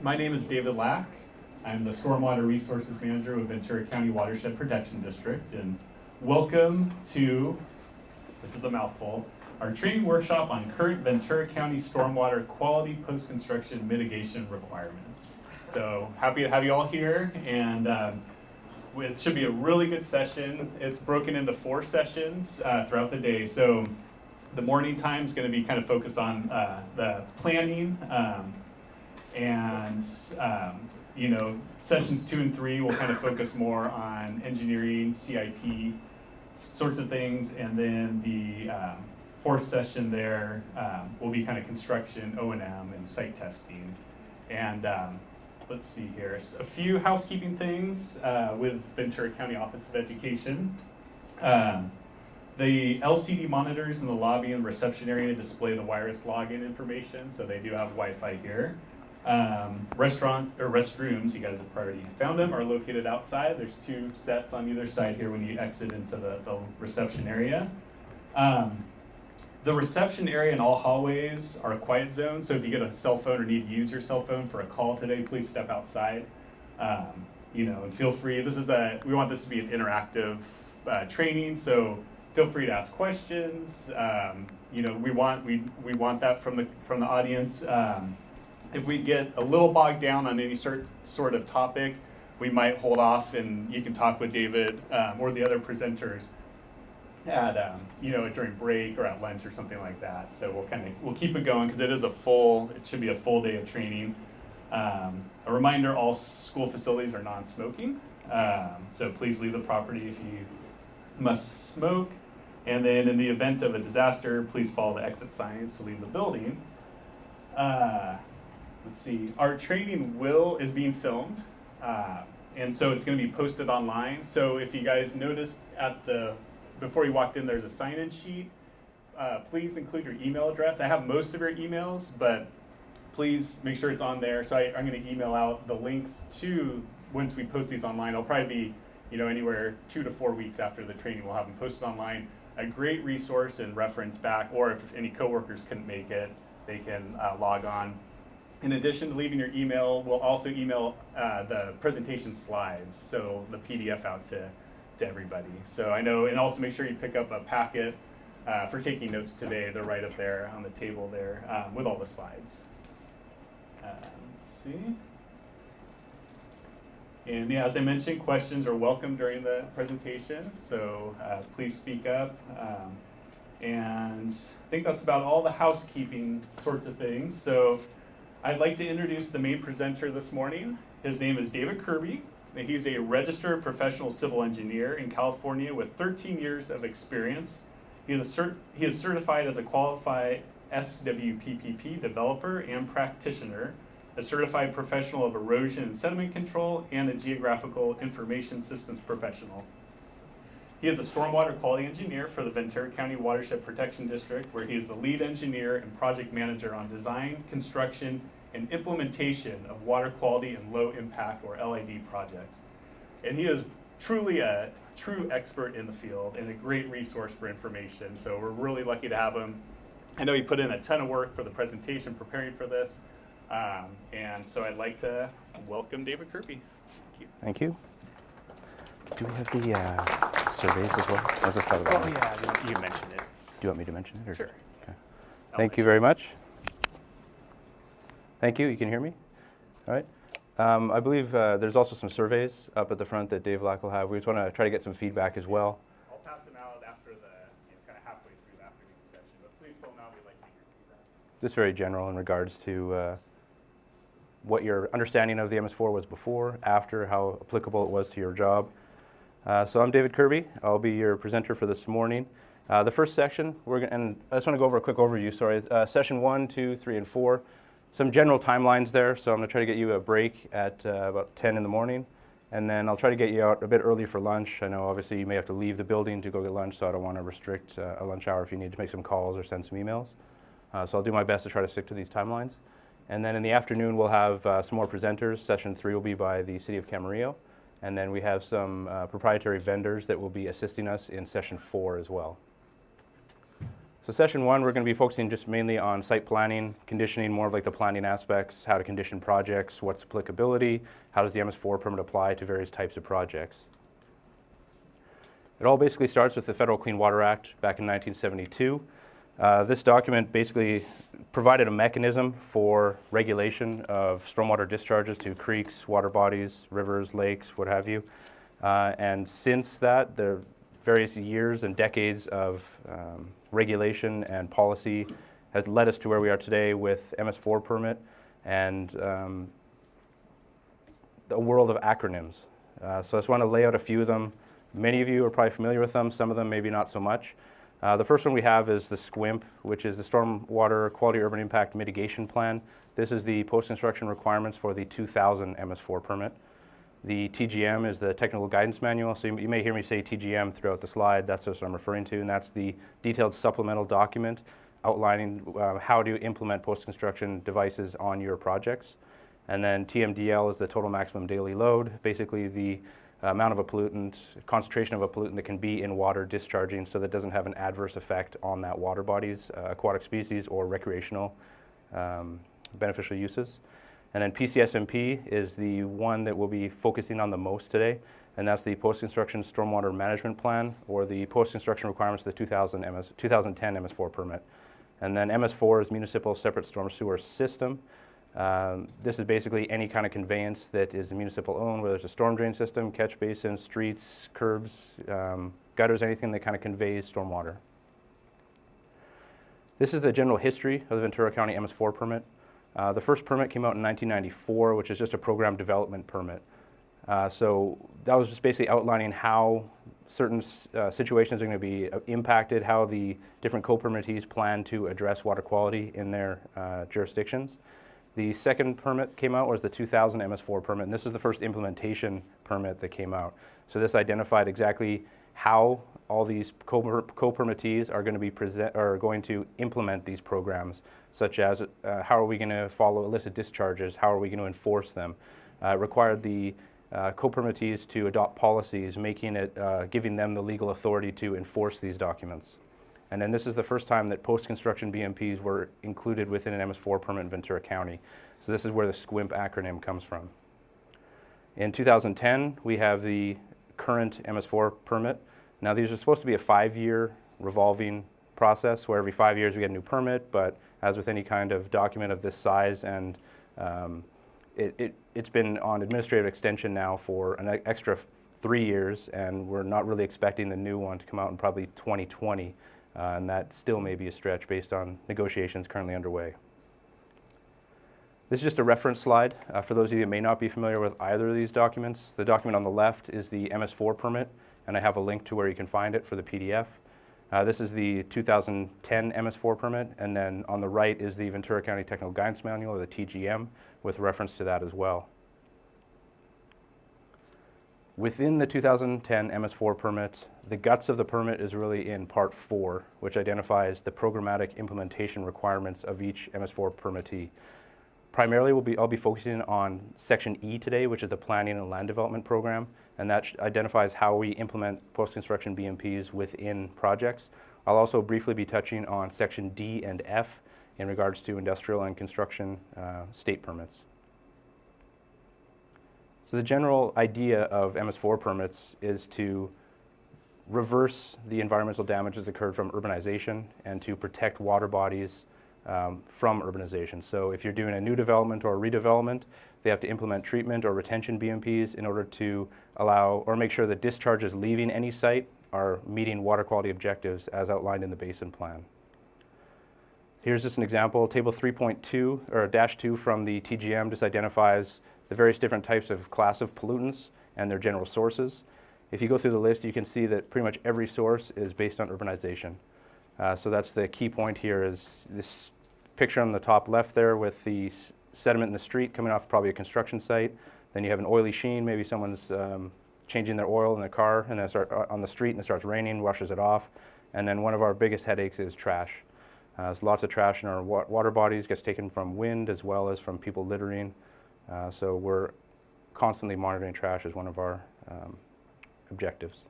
My name is David Lack. I'm the Stormwater Resources Manager with Ventura County Watershed Protection District, and welcome to, this is a mouthful, our training workshop on current Ventura County stormwater quality post-construction mitigation requirements. So happy to have you all here, and it should be a really good session. It's broken into 4 sessions throughout the day. So the morning time is going to be kind of focused on the planning, and sessions 2 and 3 will kind of focus more on engineering, CIP sorts of things, and then the 4th session there will be kind of construction, O&M, and site testing. And let's see here, a few housekeeping things with Ventura County Office of Education. The LCD monitors in the lobby and reception area display the wireless login information, so they do have Wi-Fi here. Restrooms, you guys have already found them, are located outside. There's 2 sets on either side here when you exit into the reception area. The reception area and all hallways are a quiet zone, so if you get a cell phone or need to use your cell phone for a call today, please step outside. And feel free. We want this to be an interactive training, so feel free to ask questions. We want that from the audience. If we get a little bogged down on any sort of topic, we might hold off and you can talk with David or the other presenters at during break or at lunch or something like that. So we'll keep it going because it should be a full day of training. A reminder: all school facilities are non-smoking, so please leave the property if you must smoke. And then in the event of a disaster, please follow the exit signs to leave the building. Let's see, our training is being filmed, and so it's going to be posted online. So if you guys noticed before you walked in, there's a sign-in sheet. Please include your email address. I have most of your emails, but please make sure it's on there. So I'm going to email out the links to, once we post these online. It'll probably be anywhere 2 to 4 weeks after the training. We'll have them posted online. A great resource and reference back, or if any coworkers couldn't make it, they can log on. In addition to leaving your email, we'll also email the presentation slides, so the PDF out to everybody. So I know, and also make sure you pick up a packet for taking notes today. They're right up there on the table there with all the slides. Let's see. And yeah, as I mentioned, questions are welcome during the presentation, so please speak up. And I think that's about all the housekeeping sorts of things. So I'd like to introduce the main presenter this morning. His name is David Kirby. He's a registered professional civil engineer in California with 13 years of experience. He is certified as a qualified SWPPP developer and practitioner, a certified professional of erosion and sediment control, and a geographical information systems professional. He is a stormwater quality engineer for the Ventura County Watershed Protection District, where he is the lead engineer and project manager on design, construction, and implementation of water quality and low impact, or LID, projects. And he is truly a true expert in the field and a great resource for information. So we're really lucky to have him. I know he put in a ton of work for the presentation preparing for this. And so I'd like to welcome David Kirby. Thank you. Thank you. Do we have the surveys as well? I just thought about it. Yeah, you mentioned it. Do you want me to mention it? Or? Sure. Okay. Thank you very much. Thank you. You can hear me? All right. I believe there's also some surveys up at the front that Dave Lack will have. We just want to try to get some feedback as well. I'll pass them out after kind of halfway through the afternoon session, but please fill them out. We'd like to hear feedback. Just very general in regards to what your understanding of the MS4 was before, after, how applicable it was to your job. So I'm David Kirby. I'll be your presenter for this morning. The first section, and I just want to go over a quick overview, sorry. Session 1, 2, 3, and 4. Some general timelines there, so I'm going to try to get you a break at about 10 in the morning, and then I'll try to get you out a bit early for lunch. I know obviously you may have to leave the building to go get lunch, so I don't want to restrict a lunch hour if you need to make some calls or send some emails. So I'll do my best to try to stick to these timelines. And then in the afternoon, we'll have some more presenters. Session 3 will be by the City of Camarillo. And then we have some proprietary vendors that will be assisting us in Session 4 as well. So session one, we're going to be focusing just mainly on site planning, conditioning, more of like the planning aspects, how to condition projects, what's applicability, how does the MS4 permit apply to various types of projects. It all basically starts with the Federal Clean Water Act back in 1972. This document basically provided a mechanism for regulation of stormwater discharges to creeks, water bodies, rivers, lakes, what have you. And since that, the various years and decades of regulation and policy has led us to where we are today with MS4 permit and a world of acronyms. So I just want to lay out a few of them. Many of you are probably familiar with them, some of them maybe not so much. The first one we have is the SQIMP, which is the Stormwater Quality Urban Impact Mitigation Plan. This is the post-construction requirements for the 2000 MS4 permit. The TGM is the Technical Guidance Manual, so you may hear me say TGM throughout the slide. That's what I'm referring to, and that's the detailed supplemental document outlining how to implement post-construction devices on your projects. And then TMDL is the Total Maximum Daily Load, basically the amount of a pollutant, concentration of a pollutant that can be in water discharging so that it doesn't have an adverse effect on that water body's aquatic species or recreational beneficial uses. And then PCSMP is the one that we'll be focusing on the most today, and that's the Post-Construction Stormwater Management Plan, or the Post-Construction Requirements of the 2010 MS4 permit. And then MS4 is Municipal Separate Storm Sewer System. This is basically any kind of conveyance that is municipal owned, whether it's a storm drain system, catch basin, streets, curbs, gutters, anything that kind of conveys stormwater. This is the general history of the Ventura County MS4 permit. The first permit came out in 1994, which is just a program development permit. So that was just basically outlining how certain situations are going to be impacted, how the different co-permittees plan to address water quality in their jurisdictions. The second permit came out was the 2000 MS4 permit, and this is the first implementation permit that came out. So this identified exactly how all these co-permittees are going to implement these programs, such as how are we going to follow illicit discharges, how are we going to enforce them. It required the co-permittees to adopt policies, giving them the legal authority to enforce these documents. And then this is the first time that post-construction BMPs were included within an MS4 permit in Ventura County. So this is where the SQIMP acronym comes from. In 2010, we have the current MS4 permit. Now these are supposed to be a 5-year revolving process where every 5 years we get a new permit, but as with any kind of document of this size, and it's been on administrative extension now for an extra 3 years, and we're not really expecting the new one to come out in probably 2020. And that still may be a stretch based on negotiations currently underway. This is just a reference slide for those of you that may not be familiar with either of these documents. The document on the left is the MS4 permit, and I have a link to where you can find it for the PDF. This is the 2010 MS4 permit, and then on the right is the Ventura County Technical Guidance Manual, or the TGM, with reference to that as well. Within the 2010 MS4 permit, the guts of the permit is really in Part 4, which identifies the programmatic implementation requirements of each MS4 permittee. Primarily, I'll be focusing on Section E today, which is the Planning and Land Development Program, and that identifies how we implement post-construction BMPs within projects. I'll also briefly be touching on Section D and F in regards to industrial and construction state permits. So the general idea of MS4 permits is to reverse the environmental damages occurred from urbanization and to protect water bodies from urbanization. So if you're doing a new development or a redevelopment, they have to implement treatment or retention BMPs in order to allow or make sure that discharges leaving any site are meeting water quality objectives as outlined in the basin plan. Here's just an example. Table 3.2 or -2 from the TGM just identifies the various different types of class of pollutants and their general sources. If you go through the list, you can see that pretty much every source is based on urbanization. So that's the key point here, is this picture on the top left there with the sediment in the street coming off probably a construction site. Then you have an oily sheen, maybe someone's changing their oil in their car and then on the street and it starts raining, washes it off. And then one of our biggest headaches is trash. There's lots of trash in our water bodies, gets taken from wind as well as from people littering. So we're constantly monitoring trash as one of our objectives.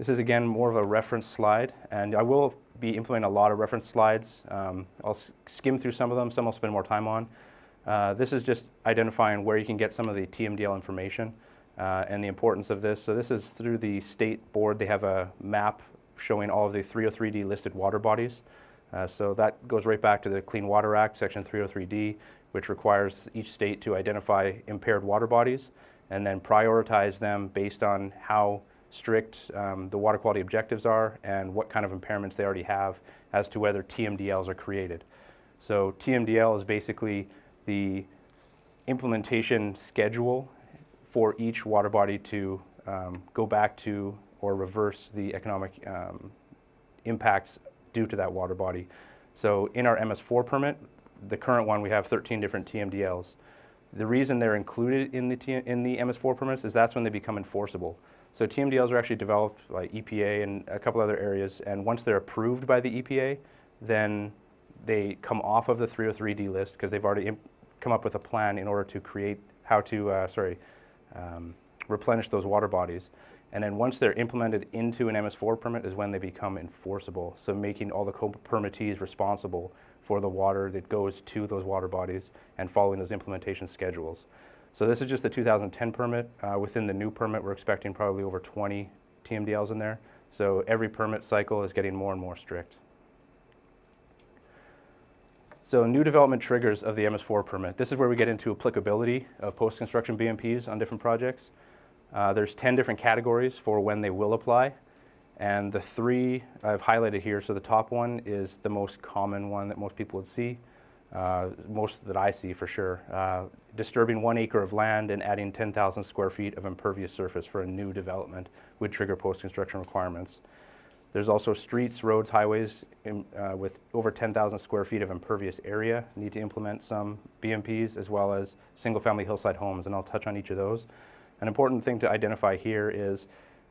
This is again more of a reference slide, and I will be implementing a lot of reference slides. I'll skim through some of them, some I'll spend more time on. This is just identifying where you can get some of the TMDL information and the importance of this. So this is through the state board. They have a map showing all of the 303D listed water bodies. So that goes right back to the Clean Water Act, Section 303D, which requires each state to identify impaired water bodies and then prioritize them based on how strict the water quality objectives are and what kind of impairments they already have as to whether TMDLs are created. So TMDL is basically the implementation schedule for each water body to go back to or reverse the economic impacts due to that water body. So in our MS4 permit, the current one, we have 13 different TMDLs. The reason they're included in the MS4 permits is that's when they become enforceable. So TMDLs are actually developed by EPA and a couple other areas, and once they're approved by the EPA, then they come off of the 303D list because they've already come up with a plan in order to create how to replenish those water bodies. And then once they're implemented into an MS4 permit is when they become enforceable. So making all the permittees responsible for the water that goes to those water bodies and following those implementation schedules. So this is just the 2010 permit. Within the new permit, we're expecting probably over 20 TMDLs in there. So every permit cycle is getting more and more strict. So new development triggers of the MS4 permit. This is where we get into applicability of post-construction BMPs on different projects. There's 10 different categories for when they will apply. And the 3 I've highlighted here, so the top one is the most common one that most people would see, most that I see for sure. Disturbing 1 acre of land and adding 10,000 square feet of impervious surface for a new development would trigger post-construction requirements. There's also streets, roads, highways with over 10,000 square feet of impervious area need to implement some BMPs, as well as single-family hillside homes, and I'll touch on each of those. An important thing to identify here is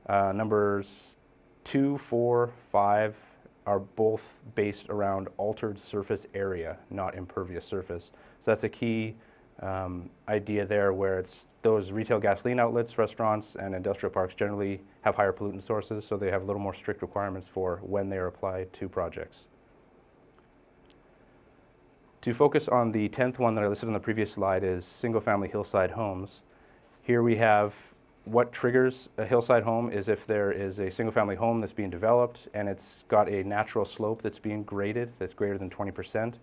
numbers 2, 4, 5 are both based around altered surface area, not impervious surface. So that's a key idea there, where it's those retail gasoline outlets, restaurants, and industrial parks generally have higher pollutant sources, so they have a little more strict requirements for when they are applied to projects. To focus on the 10th one that I listed on the previous slide is single-family hillside homes. Here we have what triggers a hillside home is if there is a single-family home that's being developed and it's got a natural slope that's being graded that's greater than 20%.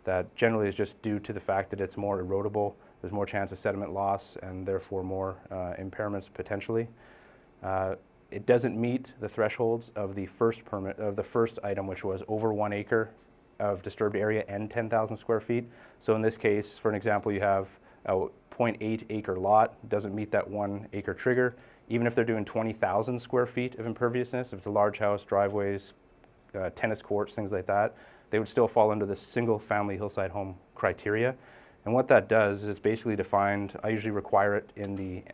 That generally is just due to the fact that it's more erodible, there's more chance of sediment loss, and therefore more impairments potentially. It doesn't meet the thresholds of the first permit, of the first item, which was over 1 acre of disturbed area and 10,000 square feet. So in this case, for an example, you have a 0.8 acre lot, doesn't meet that 1 acre trigger. Even if they're doing 20,000 square feet of imperviousness, if it's a large house, driveways, tennis courts, things like that, they would still fall under the single family hillside home criteria. And what that does is it's basically defined, I usually require it in the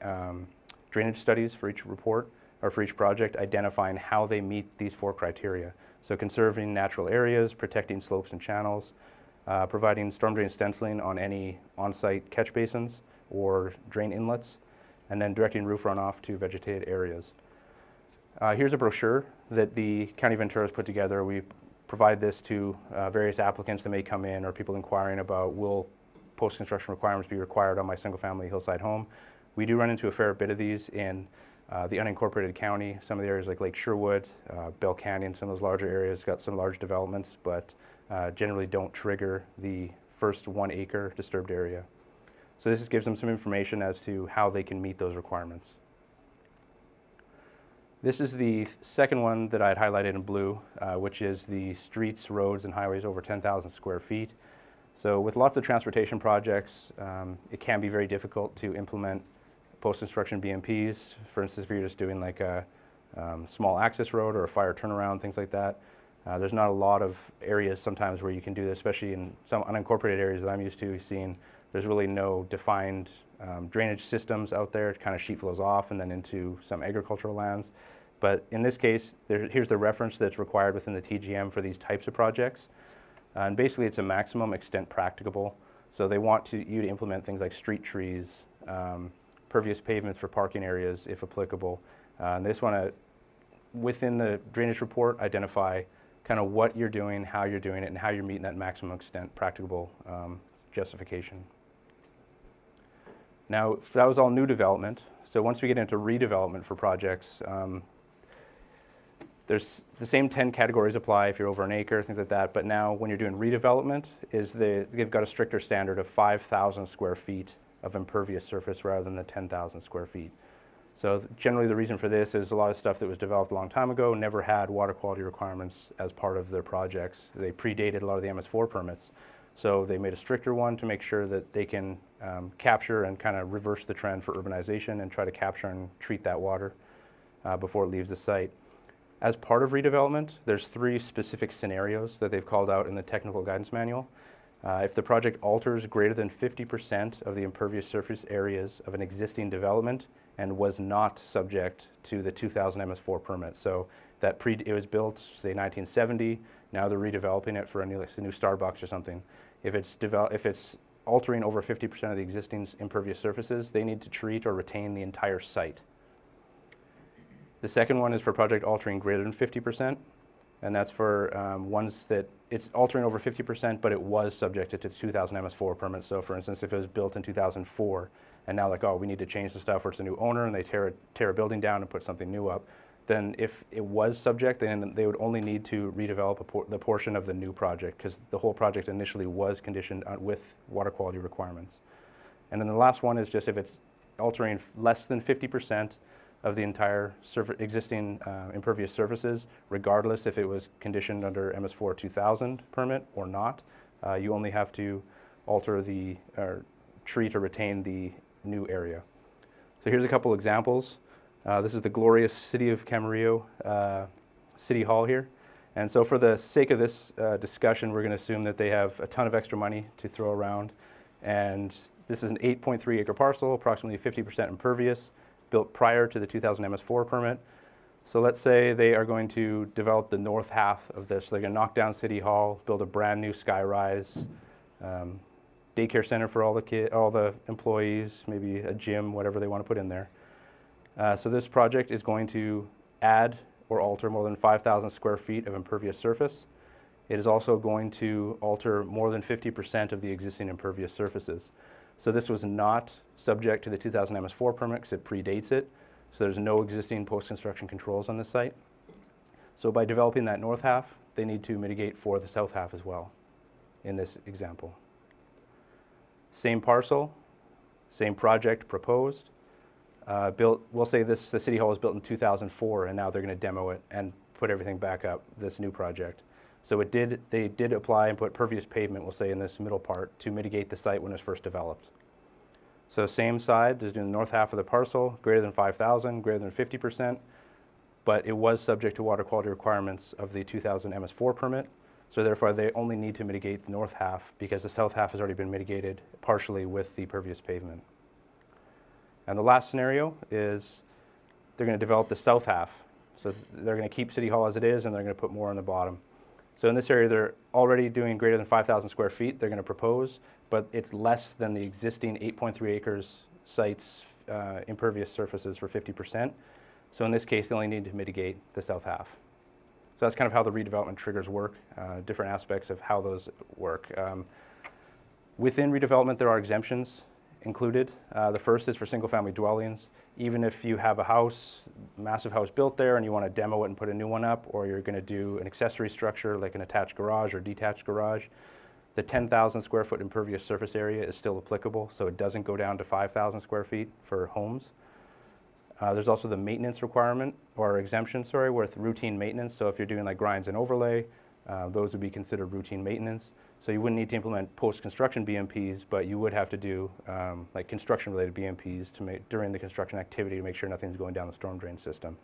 drainage studies for each report or for each project, identifying how they meet these 4 criteria. So conserving natural areas, protecting slopes and channels, providing storm drain stenciling on any on-site catch basins or drain inlets, and then directing roof runoff to vegetated areas. Here's a brochure that the County of Ventura has put together. We provide this to various applicants that may come in or people inquiring about will post-construction requirements be required on my single-family hillside home. We do run into a fair bit of these in the unincorporated county. Some of the areas like Lake Sherwood, Bell Canyon, some of those larger areas got some large developments, but generally don't trigger the first 1 acre disturbed area. So this just gives them some information as to how they can meet those requirements. This is the second one that I had highlighted in blue, which is the streets, roads, and highways over 10,000 square feet. So with lots of transportation projects, it can be very difficult to implement post-construction BMPs. For instance, if you're just doing like a small access road or a fire turnaround, things like that. There's not a lot of areas sometimes where you can do this, especially in some unincorporated areas that I'm used to seeing. There's really no defined drainage systems out there. It kind of sheet flows off and then into some agricultural lands. But in this case, here's the reference that's required within the TGM for these types of projects. And basically, it's a maximum extent practicable. So they want you to implement things like street trees, pervious pavements for parking areas, if applicable. And they just want to, within the drainage report, identify kind of what you're doing, how you're doing it, and how you're meeting that maximum extent practicable justification. Now, that was all new development. So once we get into redevelopment for projects, there's the same 10 categories apply if you're over an acre, things like that. But now when you're doing redevelopment, they've got a stricter standard of 5,000 square feet of impervious surface rather than the 10,000 square feet. So generally the reason for this is a lot of stuff that was developed a long time ago never had water quality requirements as part of their projects. They predated a lot of the MS4 permits. So they made a stricter one to make sure that they can capture and kind of reverse the trend for urbanization and try to capture and treat that water before it leaves the site. As part of redevelopment, there's 3 specific scenarios that they've called out in the technical guidance manual. If the project alters greater than 50% of the impervious surface areas of an existing development and was not subject to the 2000 MS4 permit. So that it was built, say, 1970, now they're redeveloping it for a new Starbucks or something. If it's altering over 50% of the existing impervious surfaces, they need to treat or retain the entire site. The second one is for project altering greater than 50%, and that's for ones that it's altering over 50%, but it was subjected to the 2000 MS4 permit. So for instance, if it was built in 2004, and now like, oh, we need to change the stuff, or it's a new owner, and they tear a building down and put something new up, then if it was subject, then they would only need to redevelop the portion of the new project, because the whole project initially was conditioned with water quality requirements. And then the last one is just if it's altering less than 50% of the entire existing impervious surfaces, regardless if it was conditioned under MS4 2000 permit or not. You only have to alter or treat or retain the new area. So here's a couple examples. This is the glorious city of Camarillo City Hall here. And so for the sake of this discussion, we're going to assume that they have a ton of extra money to throw around. And this is an 8.3 acre parcel, approximately 50% impervious, built prior to the 2000 MS4 permit. So let's say they are going to develop the north half of this. They're going to knock down City Hall, build a brand new skyrise, daycare center for all the employees, maybe a gym, whatever they want to put in there. So this project is going to add or alter more than 5,000 square feet of impervious surface. It is also going to alter more than 50% of the existing impervious surfaces. So this was not subject to the 2000 MS4 permit because it predates it. So there's no existing post-construction controls on this site. So by developing that north half, they need to mitigate for the south half as well in this example. Same parcel, same project proposed. We'll say the City Hall was built in 2004 and now they're going to demo it and put everything back up, this new project. So they did apply and put pervious pavement, we'll say, in this middle part to mitigate the site when it was first developed. So same side, just doing the north half of the parcel, greater than 5,000, greater than 50%, but it was subject to water quality requirements of the 2000 MS4 permit. So therefore, they only need to mitigate the north half because the south half has already been mitigated partially with the pervious pavement. And the last scenario is they're going to develop the south half. So they're going to keep City Hall as it is, and they're going to put more on the bottom. So in this area, they're already doing greater than 5,000 square feet. They're going to propose, but it's less than the existing 8.3 acres site's impervious surfaces for 50%. So in this case, they only need to mitigate the south half. So that's kind of how the redevelopment triggers work, different aspects of how those work. Within redevelopment, there are exemptions included. The first is for single-family dwellings. Even if you have a house, massive house built there, and you want to demo it and put a new one up, or you're going to do an accessory structure like an attached garage or detached garage, the 10,000 square foot impervious surface area is still applicable, so it doesn't go down to 5,000 square feet for homes. There's also the maintenance requirement, or exemption, sorry, with routine maintenance. So if you're doing like grinds and overlay, those would be considered routine maintenance. So you wouldn't need to implement post-construction BMPs, but you would have to do like construction-related BMPs during the construction activity to make sure nothing's going down the storm drain system.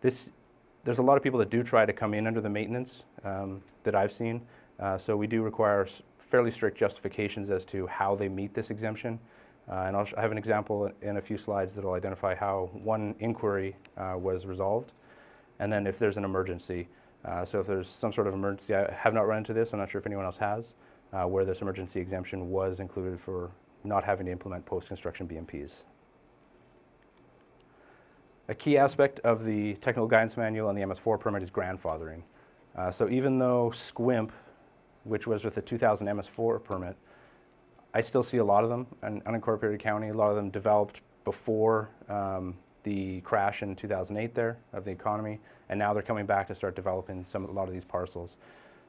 There's a lot of people that do try to come in under the maintenance that I've seen. So we do require fairly strict justifications as to how they meet this exemption. And I have an example in a few slides that will identify how one inquiry was resolved, and then if there's an emergency. So if there's some sort of emergency, I have not run into this, I'm not sure if anyone else has, where this emergency exemption was included for not having to implement post-construction BMPs. A key aspect of the technical guidance manual and the MS4 permit is grandfathering. So even though SQUIMP, which was with the 2000 MS4 permit, I still see a lot of them in unincorporated county. A lot of them developed before the crash in 2008 there of the economy, and now they're coming back to start developing a lot of these parcels.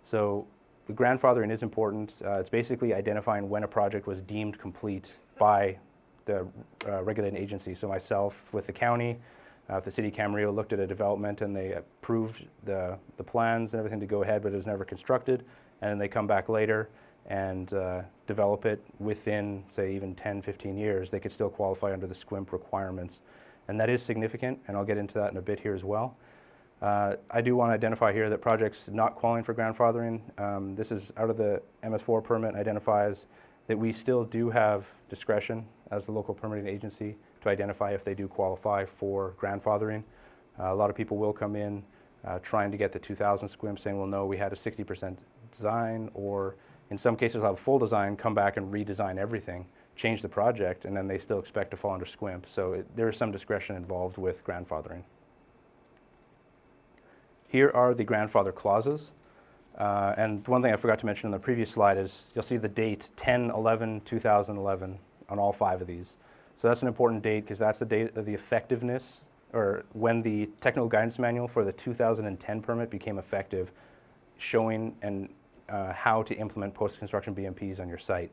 So the grandfathering is important. It's basically identifying when a project was deemed complete by the regulating agency. So myself with the county, if the city of Camarillo looked at a development and they approved the plans and everything to go ahead, but it was never constructed, and then they come back later and develop it within, say, even 10, 15 years, they could still qualify under the SQUIMP requirements. And that is significant, and I'll get into that in a bit here as well. I do want to identify here that projects not qualifying for grandfathering, this is out of the MS4 permit, identifies that we still do have discretion as the local permitting agency to identify if they do qualify for grandfathering. A lot of people will come in trying to get the 2000 SQUIMP, saying, well, no, we had a 60% design, or in some cases I'll have full design, come back and redesign everything, change the project, and then they still expect to fall under SQUIMP. So there is some discretion involved with grandfathering. Here are the grandfather clauses. And one thing I forgot to mention on the previous slide is you'll see the date 10/11/2011 on all 5 of these. So that's an important date because that's the date of the effectiveness, or when the technical guidance manual for the 2010 permit became effective, showing and how to implement post-construction BMPs on your site.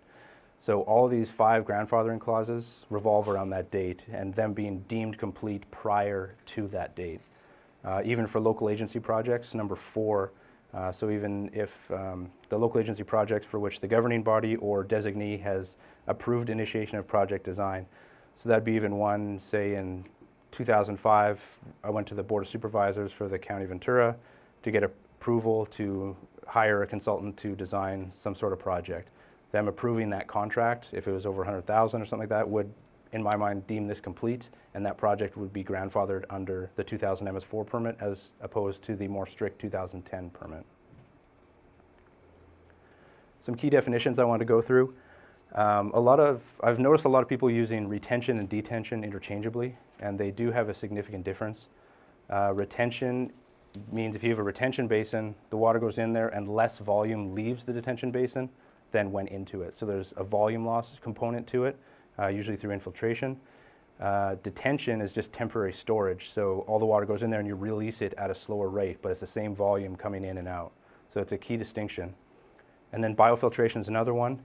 So all of these 5 grandfathering clauses revolve around that date and them being deemed complete prior to that date. Even for local agency projects, number 4, so even if the local agency projects for which the governing body or designee has approved initiation of project design, so that'd be even one, say in 2005, I went to the Board of Supervisors for the County of Ventura to get approval to hire a consultant to design some sort of project. Them approving that contract, if it was over 100,000 or something like that, would, in my mind, deem this complete, and that project would be grandfathered under the 2000 MS4 permit as opposed to the more strict 2010 permit. Some key definitions I want to go through. I've noticed a lot of people using retention and detention interchangeably, and they do have a significant difference. Retention means if you have a retention basin, the water goes in there and less volume leaves the detention basin than went into it. So there's a volume loss component to it, usually through infiltration. Detention is just temporary storage, so all the water goes in there and you release it at a slower rate, but it's the same volume coming in and out. So it's a key distinction. And then biofiltration is another one.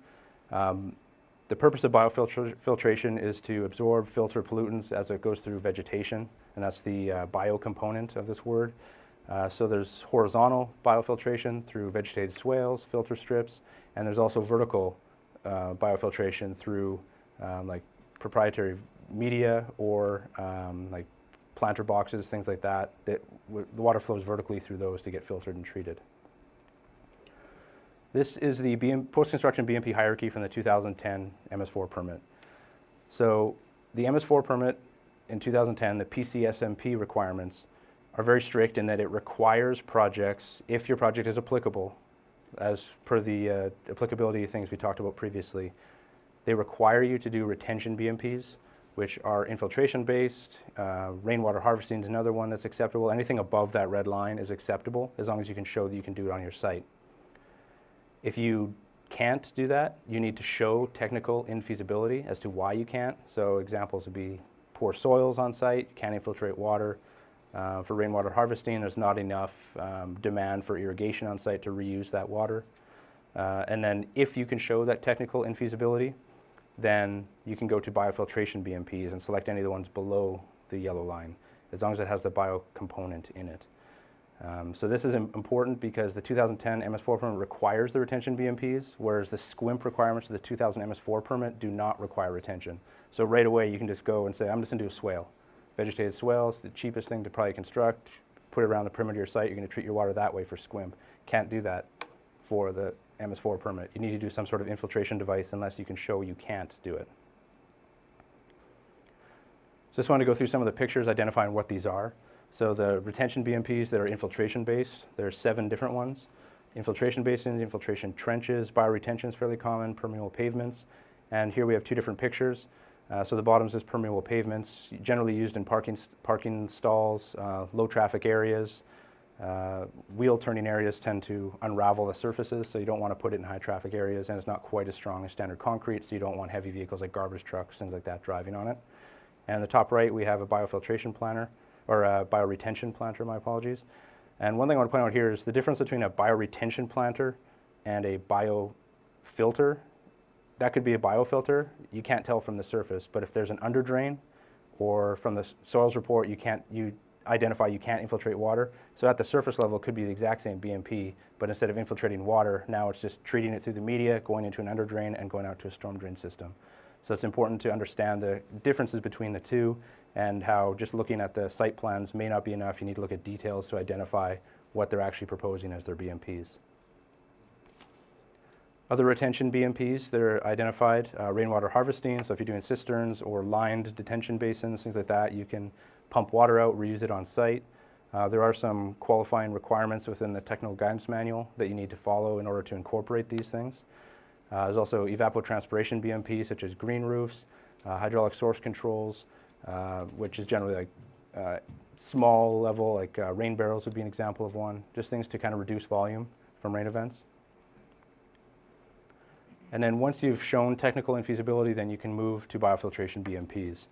The purpose of biofiltration is to absorb, filter pollutants as it goes through vegetation, and that's the bio component of this word. So there's horizontal biofiltration through vegetated swales, filter strips, and there's also vertical biofiltration through like proprietary media or like planter boxes, things like that, the water flows vertically through those to get filtered and treated. This is the post-construction BMP hierarchy from the 2010 MS4 permit. So the MS4 permit in 2010, the PCSMP requirements are very strict in that it requires projects, if your project is applicable, as per the applicability things we talked about previously, they require you to do retention BMPs, which are infiltration-based. Rainwater harvesting is another one that's acceptable. Anything above that red line is acceptable as long as you can show that you can do it on your site. If you can't do that, you need to show technical infeasibility as to why you can't. So examples would be poor soils on site, can't infiltrate water. For rainwater harvesting, there's not enough demand for irrigation on site to reuse that water. And then if you can show that technical infeasibility, then you can go to biofiltration BMPs and select any of the ones below the yellow line, as long as it has the bio component in it. So this is important because the 2010 MS4 permit requires the retention BMPs, whereas the SQUIMP requirements of the 2000 MS4 permit do not require retention. So right away you can just go and say, I'm just going to do a swale. Vegetated swale is the cheapest thing to probably construct, put it around the perimeter of your site, you're going to treat your water that way for SQUIMP. Can't do that for the MS4 permit. You need to do some sort of infiltration device unless you can show you can't do it. Just want to go through some of the pictures identifying what these are. So the retention BMPs that are infiltration based, there are 7 different ones. Infiltration basins, infiltration trenches, bioretention is fairly common, permeable pavements. And here we have 2 different pictures. So the bottom is permeable pavements, generally used in parking stalls, low traffic areas. Wheel turning areas tend to unravel the surfaces, so you don't want to put it in high traffic areas, and it's not quite as strong as standard concrete, so you don't want heavy vehicles like garbage trucks, things like that, driving on it. And in the top right, we have a biofiltration planter, or a bioretention planter, my apologies. And one thing I want to point out here is the difference between a bioretention planter and a biofilter. That could be a biofilter. You can't tell from the surface, but if there's an underdrain, or from the soils report, you identify you can't infiltrate water. So at the surface level, it could be the exact same BMP, but instead of infiltrating water, now it's just treating it through the media, going into an underdrain, and going out to a storm drain system. So it's important to understand the differences between the two, and how just looking at the site plans may not be enough. You need to look at details to identify what they're actually proposing as their BMPs. Other retention BMPs that are identified, rainwater harvesting. So if you're doing cisterns or lined detention basins, things like that, you can pump water out, reuse it on site. There are some qualifying requirements within the technical guidance manual that you need to follow in order to incorporate these things. There's also evapotranspiration BMPs, such as green roofs, hydraulic source controls, which is generally like small level, like rain barrels would be an example of one, just things to kind of reduce volume from rain events. And then once you've shown technical infeasibility, then you can move to biofiltration BMPs.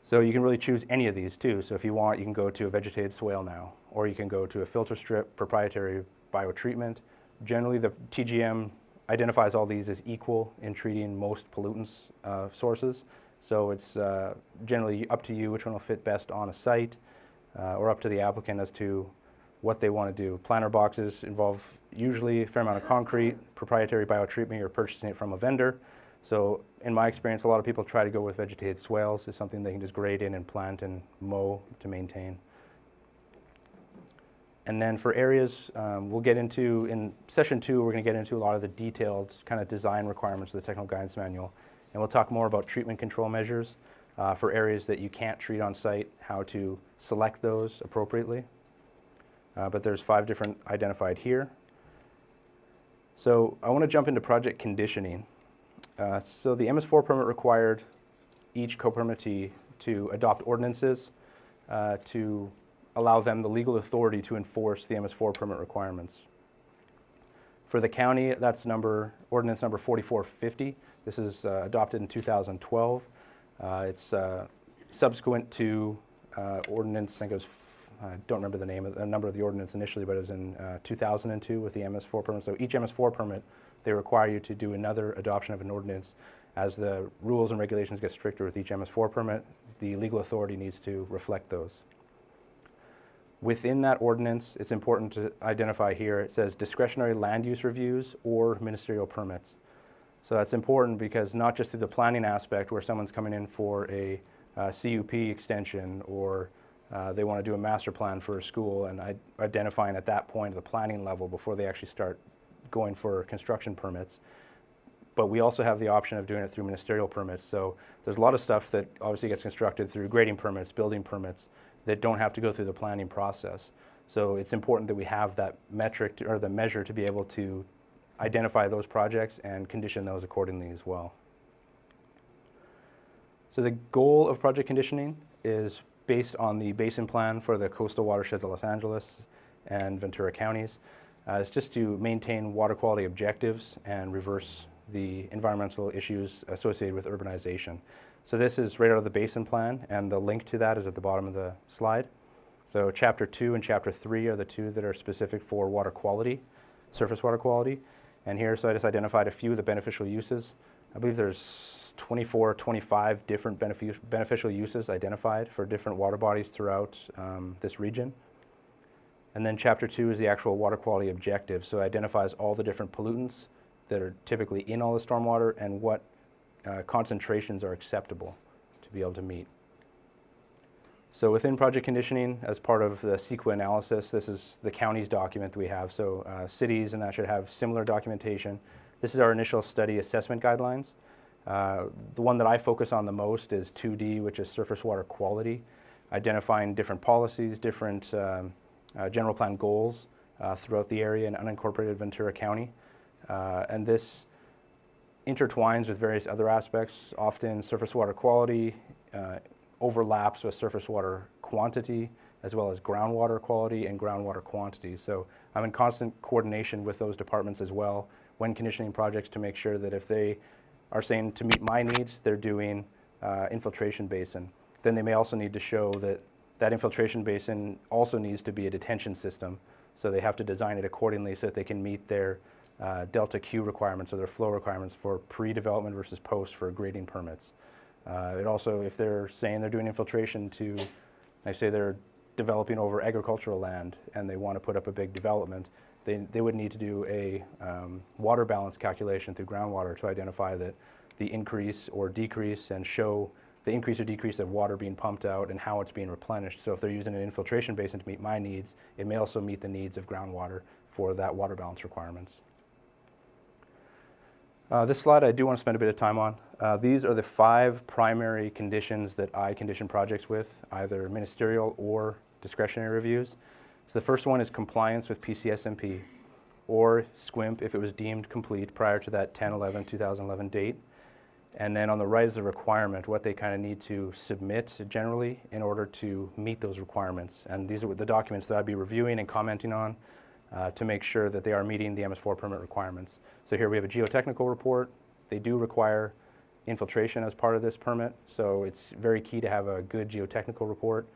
So you can really choose any of these too. So if you want, you can go to a vegetated swale now, or you can go to a filter strip proprietary biotreatment. Generally, the TGM identifies all these as equal in treating most pollutants sources. So it's generally up to you which one will fit best on a site, or up to the applicant as to what they want to do. Planter boxes involve usually a fair amount of concrete. Proprietary biotreatment, you're purchasing it from a vendor. So in my experience, a lot of people try to go with vegetated swales. It's something they can just grade in and plant and mow to maintain. And then for areas, we'll get into, in session 2, we're going to get into a lot of the detailed kind of design requirements of the technical guidance manual. And we'll talk more about treatment control measures for areas that you can't treat on site, how to select those appropriately. But there's 5 different identified here. So I want to jump into project conditioning. So the MS4 permit required each co-permittee to adopt ordinances to allow them the legal authority to enforce the MS4 permit requirements. For the county, that's ordinance number 4450. This is adopted in 2012. It's subsequent to ordinance, I think it was, I don't remember the number of the ordinance initially, but it was in 2002 with the MS4 permit. So each MS4 permit, they require you to do another adoption of an ordinance. As the rules and regulations get stricter with each MS4 permit, the legal authority needs to reflect those. Within that ordinance, it's important to identify here, it says discretionary land use reviews or ministerial permits. So that's important because not just through the planning aspect where someone's coming in for a CUP extension, or they want to do a master plan for a school, and identifying at that point at the planning level before they actually start going for construction permits. But we also have the option of doing it through ministerial permits. So there's a lot of stuff that obviously gets constructed through grading permits, building permits, that don't have to go through the planning process. So it's important that we have that metric or the measure to be able to identify those projects and condition those accordingly as well. So the goal of project conditioning is based on the basin plan for the coastal watersheds of Los Angeles and Ventura counties. It's just to maintain water quality objectives and reverse the environmental issues associated with urbanization. So this is right out of the basin plan, and the link to that is at the bottom of the slide. So Chapter 2 and Chapter 3 are the two that are specific for water quality, surface water quality. And here, so I just identified a few of the beneficial uses. I believe there's 24, 25 different beneficial uses identified for different water bodies throughout this region. And then Chapter 2 is the actual water quality objective. So it identifies all the different pollutants that are typically in all the stormwater and what concentrations are acceptable to be able to meet. So within project conditioning, as part of the CEQA analysis, this is the county's document that we have. So cities and that should have similar documentation. This is our initial study assessment guidelines. The one that I focus on the most is 2D, which is surface water quality, identifying different policies, different general plan goals throughout the area in unincorporated Ventura County. And this intertwines with various other aspects. Often surface water quality overlaps with surface water quantity as well as groundwater quality and groundwater quantity. So I'm in constant coordination with those departments as well when conditioning projects to make sure that if they are saying to meet my needs, they're doing infiltration basin. Then they may also need to show that that infiltration basin also needs to be a detention system. So they have to design it accordingly so that they can meet their delta Q requirements or their flow requirements for pre-development versus post for grading permits. It also, if they're saying they're doing infiltration to, they say they're developing over agricultural land and they want to put up a big development, they would need to do a water balance calculation through groundwater to identify that the increase or decrease and show the increase or decrease of water being pumped out and how it's being replenished. So if they're using an infiltration basin to meet my needs, it may also meet the needs of groundwater for that water balance requirements. This slide I do want to spend a bit of time on. These are the 5 primary conditions that I condition projects with, either ministerial or discretionary reviews. So the first one is compliance with PCSMP or SQIMP if it was deemed complete prior to that 10/11/2011 date. And then on the right is the requirement, what they kind of need to submit generally in order to meet those requirements. And these are the documents that I'd be reviewing and commenting on to make sure that they are meeting the MS4 permit requirements. So here we have a geotechnical report. They do require infiltration as part of this permit, so it's very key to have a good geotechnical report.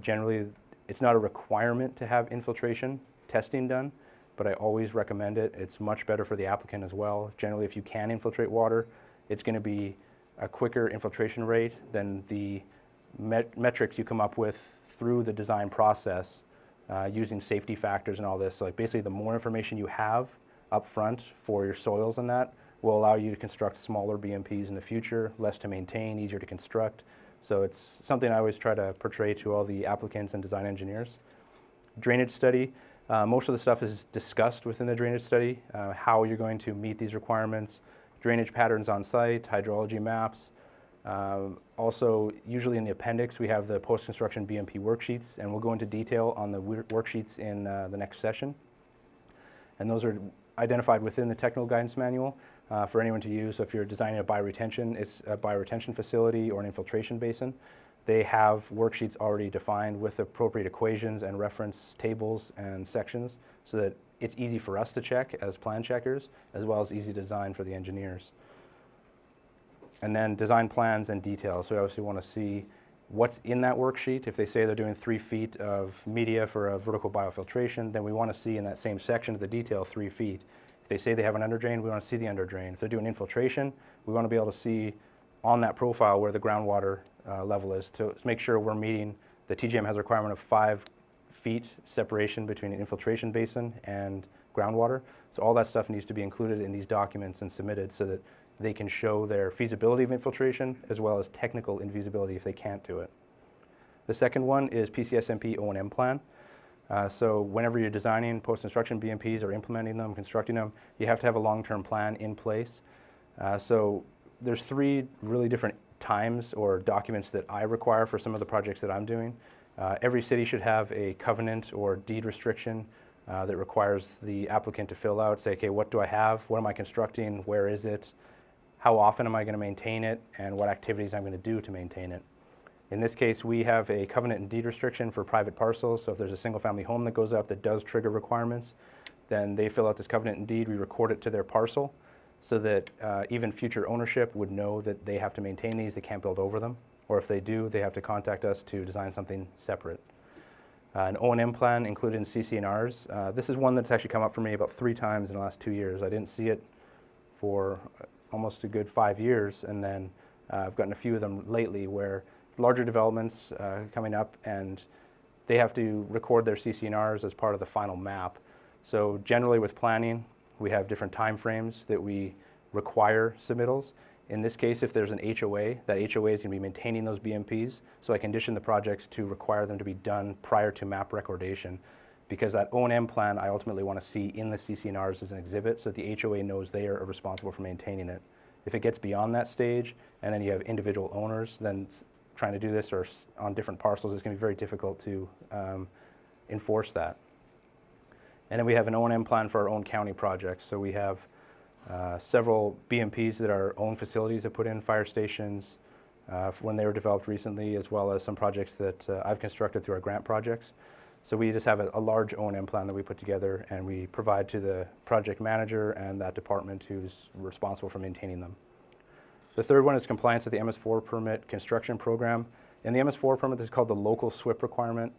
Generally, it's not a requirement to have infiltration testing done, but I always recommend it. It's much better for the applicant as well. Generally, if you can infiltrate water, it's going to be a quicker infiltration rate than the metrics you come up with through the design process using safety factors and all this. So like basically the more information you have up front for your soils and that will allow you to construct smaller BMPs in the future, less to maintain, easier to construct. So it's something I always try to portray to all the applicants and design engineers. Drainage study, most of the stuff is discussed within the drainage study, how you're going to meet these requirements, drainage patterns on site, hydrology maps. Also, usually in the appendix, we have the post-construction BMP worksheets, and we'll go into detail on the worksheets in the next session. And those are identified within the technical guidance manual for anyone to use. So if you're designing a bioretention facility or an infiltration basin, they have worksheets already defined with appropriate equations and reference tables and sections so that it's easy for us to check as plan checkers, as well as easy to design for the engineers. And then design plans and details. So we obviously want to see what's in that worksheet. If they say they're doing 3 feet of media for a vertical biofiltration, then we want to see in that same section of the detail 3 feet. If they say they have an underdrain, we want to see the underdrain. If they're doing infiltration, we want to be able to see on that profile where the groundwater level is to make sure we're meeting, the TGM has a requirement of 5 feet separation between an infiltration basin and groundwater. So all that stuff needs to be included in these documents and submitted so that they can show their feasibility of infiltration as well as technical infeasibility if they can't do it. The second one is PCSMP O&M plan. So whenever you're designing post-construction BMPs or implementing them, constructing them, you have to have a long-term plan in place. So there's 3 really different times or documents that I require for some of the projects that I'm doing. Every city should have a covenant or deed restriction that requires the applicant to fill out, say, okay, what do I have? What am I constructing? Where is it? How often am I going to maintain it? And what activities I'm going to do to maintain it? In this case, we have a covenant and deed restriction for private parcels. So if there's a single family home that goes up that does trigger requirements, then they fill out this covenant and deed, we record it to their parcel so that even future ownership would know that they have to maintain these, they can't build over them. Or if they do, they have to contact us to design something separate. An O&M plan included in CC&Rs. This is one that's actually come up for me about 3 times in the last 2 years. I didn't see it for almost a good 5 years, and then I've gotten a few of them lately where larger developments coming up and they have to record their CC&Rs as part of the final map. So generally with planning, we have different time frames that we require submittals. In this case, if there's an HOA, that HOA is going to be maintaining those BMPs, so I condition the projects to require them to be done prior to map recordation. Because that O&M plan, I ultimately want to see in the CC&Rs as an exhibit so that the HOA knows they are responsible for maintaining it. If it gets beyond that stage, and then you have individual owners, then trying to do this or on different parcels, it's going to be very difficult to enforce that. And then we have an O&M plan for our own county projects. So we have several BMPs that our own facilities have put in, fire stations, when they were developed recently, as well as some projects that I've constructed through our grant projects. So we just have a large O&M plan that we put together and we provide to the project manager and that department who's responsible for maintaining them. The third one is compliance with the MS4 permit construction program. In the MS4 permit, this is called the local SWIP requirement.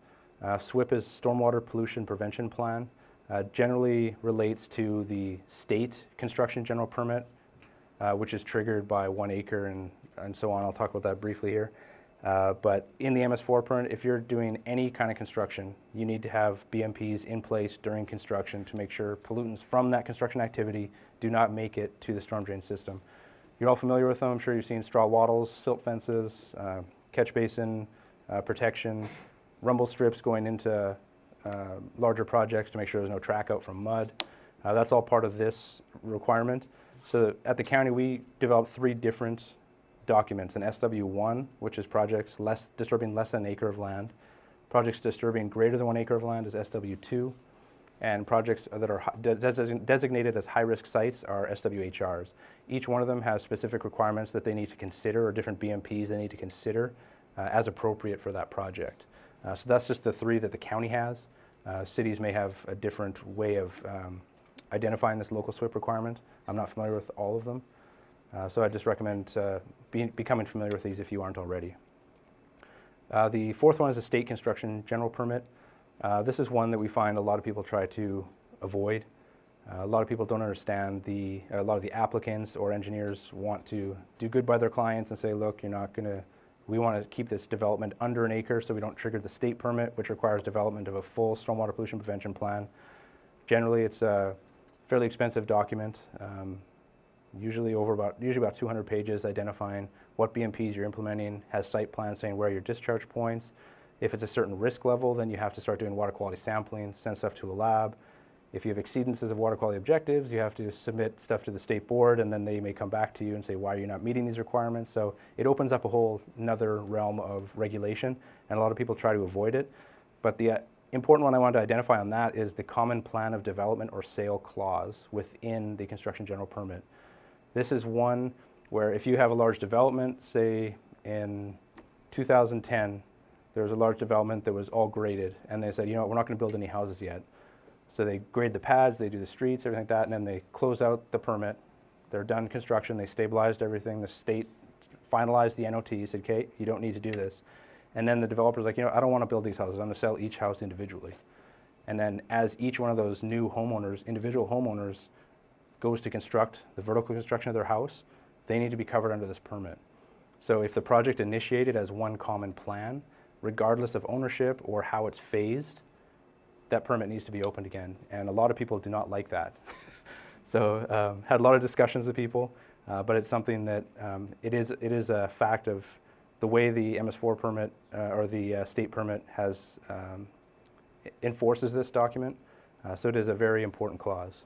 SWIP is Stormwater Pollution Prevention Plan. Generally relates to the state construction general permit, which is triggered by 1 acre and so on. I'll talk about that briefly here. But in the MS4 permit, if you're doing any kind of construction, you need to have BMPs in place during construction to make sure pollutants from that construction activity do not make it to the storm drain system. You're all familiar with them. I'm sure you've seen straw wattles, silt fences, catch basin protection, rumble strips going into larger projects to make sure there's no track out from mud. That's all part of this requirement. So at the county, we developed 3 different documents: an SW1, which is projects disturbing less than an acre of land. Projects disturbing greater than 1 acre of land is SW2. And projects that are designated as high-risk sites are SWHRs. Each one of them has specific requirements that they need to consider, or different BMPs they need to consider as appropriate for that project. So that's just the 3 that the county has. Cities may have a different way of identifying this local SWIP requirement. I'm not familiar with all of them. So I just recommend becoming familiar with these if you aren't already. The 4th one is a state construction general permit. This is one that we find a lot of people try to avoid. A lot of people don't understand a lot of the applicants or engineers want to do good by their clients and say, look, we want to keep this development under an acre so we don't trigger the state permit, which requires development of a full stormwater pollution prevention plan. Generally, it's a fairly expensive document, usually about 200 pages, identifying what BMPs you're implementing, has site plans saying where are your discharge points. If it's a certain risk level, then you have to start doing water quality sampling, send stuff to a lab. If you have exceedances of water quality objectives, you have to submit stuff to the state board, and then they may come back to you and say, why are you not meeting these requirements? So it opens up a whole another realm of regulation, and a lot of people try to avoid it. But the important one I wanted to identify on that is the common plan of development or sale clause within the construction general permit. This is one where if you have a large development, say in 2010, there was a large development that was all graded, and they said, you know what, we're not going to build any houses yet. So they grade the pads, they do the streets, everything like that, and then they close out the permit. They're done construction, they stabilized everything, the state finalized the NOT, said, okay, you don't need to do this. And then the developer's like, you know, I don't want to build these houses, I'm going to sell each house individually. And then as each one of those new homeowners, individual homeowners, goes to construct the vertical construction of their house, they need to be covered under this permit. So if the project initiated as one common plan, regardless of ownership or how it's phased, that permit needs to be opened again. And a lot of people do not like that. So had a lot of discussions with people, but it's something that it is a fact of the way the MS4 permit or the state permit has enforces this document. So it is a very important clause.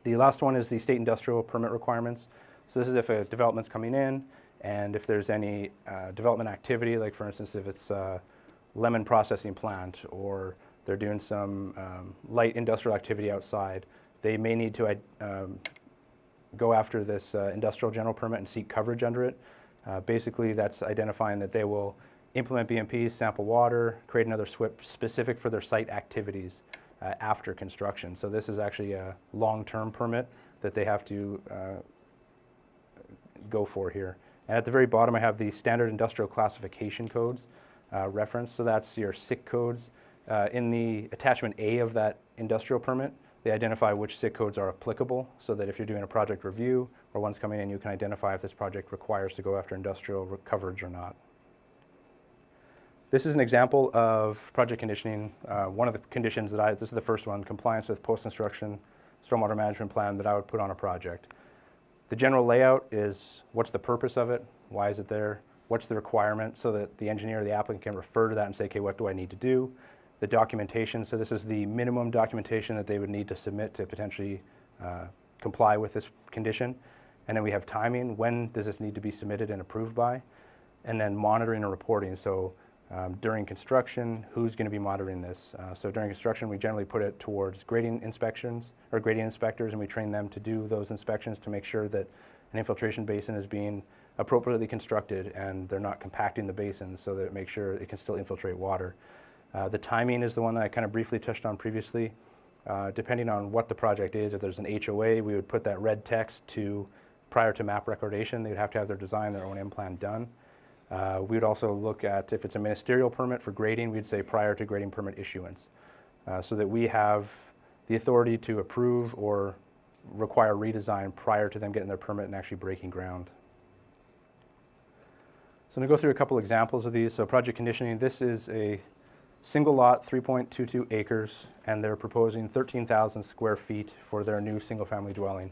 The last one is the state industrial permit requirements. So this is if a development's coming in, and if there's any development activity, like for instance, if it's a lemon processing plant or they're doing some light industrial activity outside, they may need to go after this industrial general permit and seek coverage under it. Basically, that's identifying that they will implement BMPs, sample water, create another SWIP specific for their site activities after construction. So this is actually a long-term permit that they have to go for here. And at the very bottom, I have the standard industrial classification codes reference. So that's your SIC codes. In the attachment A of that industrial permit, they identify which SIC codes are applicable so that if you're doing a project review or one's coming in, you can identify if this project requires to go after industrial coverage or not. This is an example of project conditioning. One of the conditions this is the first one, compliance with post-construction stormwater management plan that I would put on a project. The general layout is what's the purpose of it, why is it there, what's the requirement, so that the engineer or the applicant can refer to that and say, okay, what do I need to do? The documentation, so this is the minimum documentation that they would need to submit to potentially comply with this condition. And then we have timing, when does this need to be submitted and approved by? And then monitoring and reporting, so during construction, who's going to be monitoring this? So during construction, we generally put it towards grading inspections or grading inspectors, and we train them to do those inspections to make sure that an infiltration basin is being appropriately constructed and they're not compacting the basins so that it makes sure it can still infiltrate water. The timing is the one that I kind of briefly touched on previously. Depending on what the project is, if there's an HOA, we would put that red text to prior to map recordation. They'd have to have their design, their O&M plan done. We would also look at, if it's a ministerial permit for grading, we'd say prior to grading permit issuance, so that we have the authority to approve or require redesign prior to them getting their permit and actually breaking ground. So I'm going to go through a couple examples of these. So project conditioning, this is a single lot, 3.22 acres, and they're proposing 13,000 square feet for their new single-family dwelling.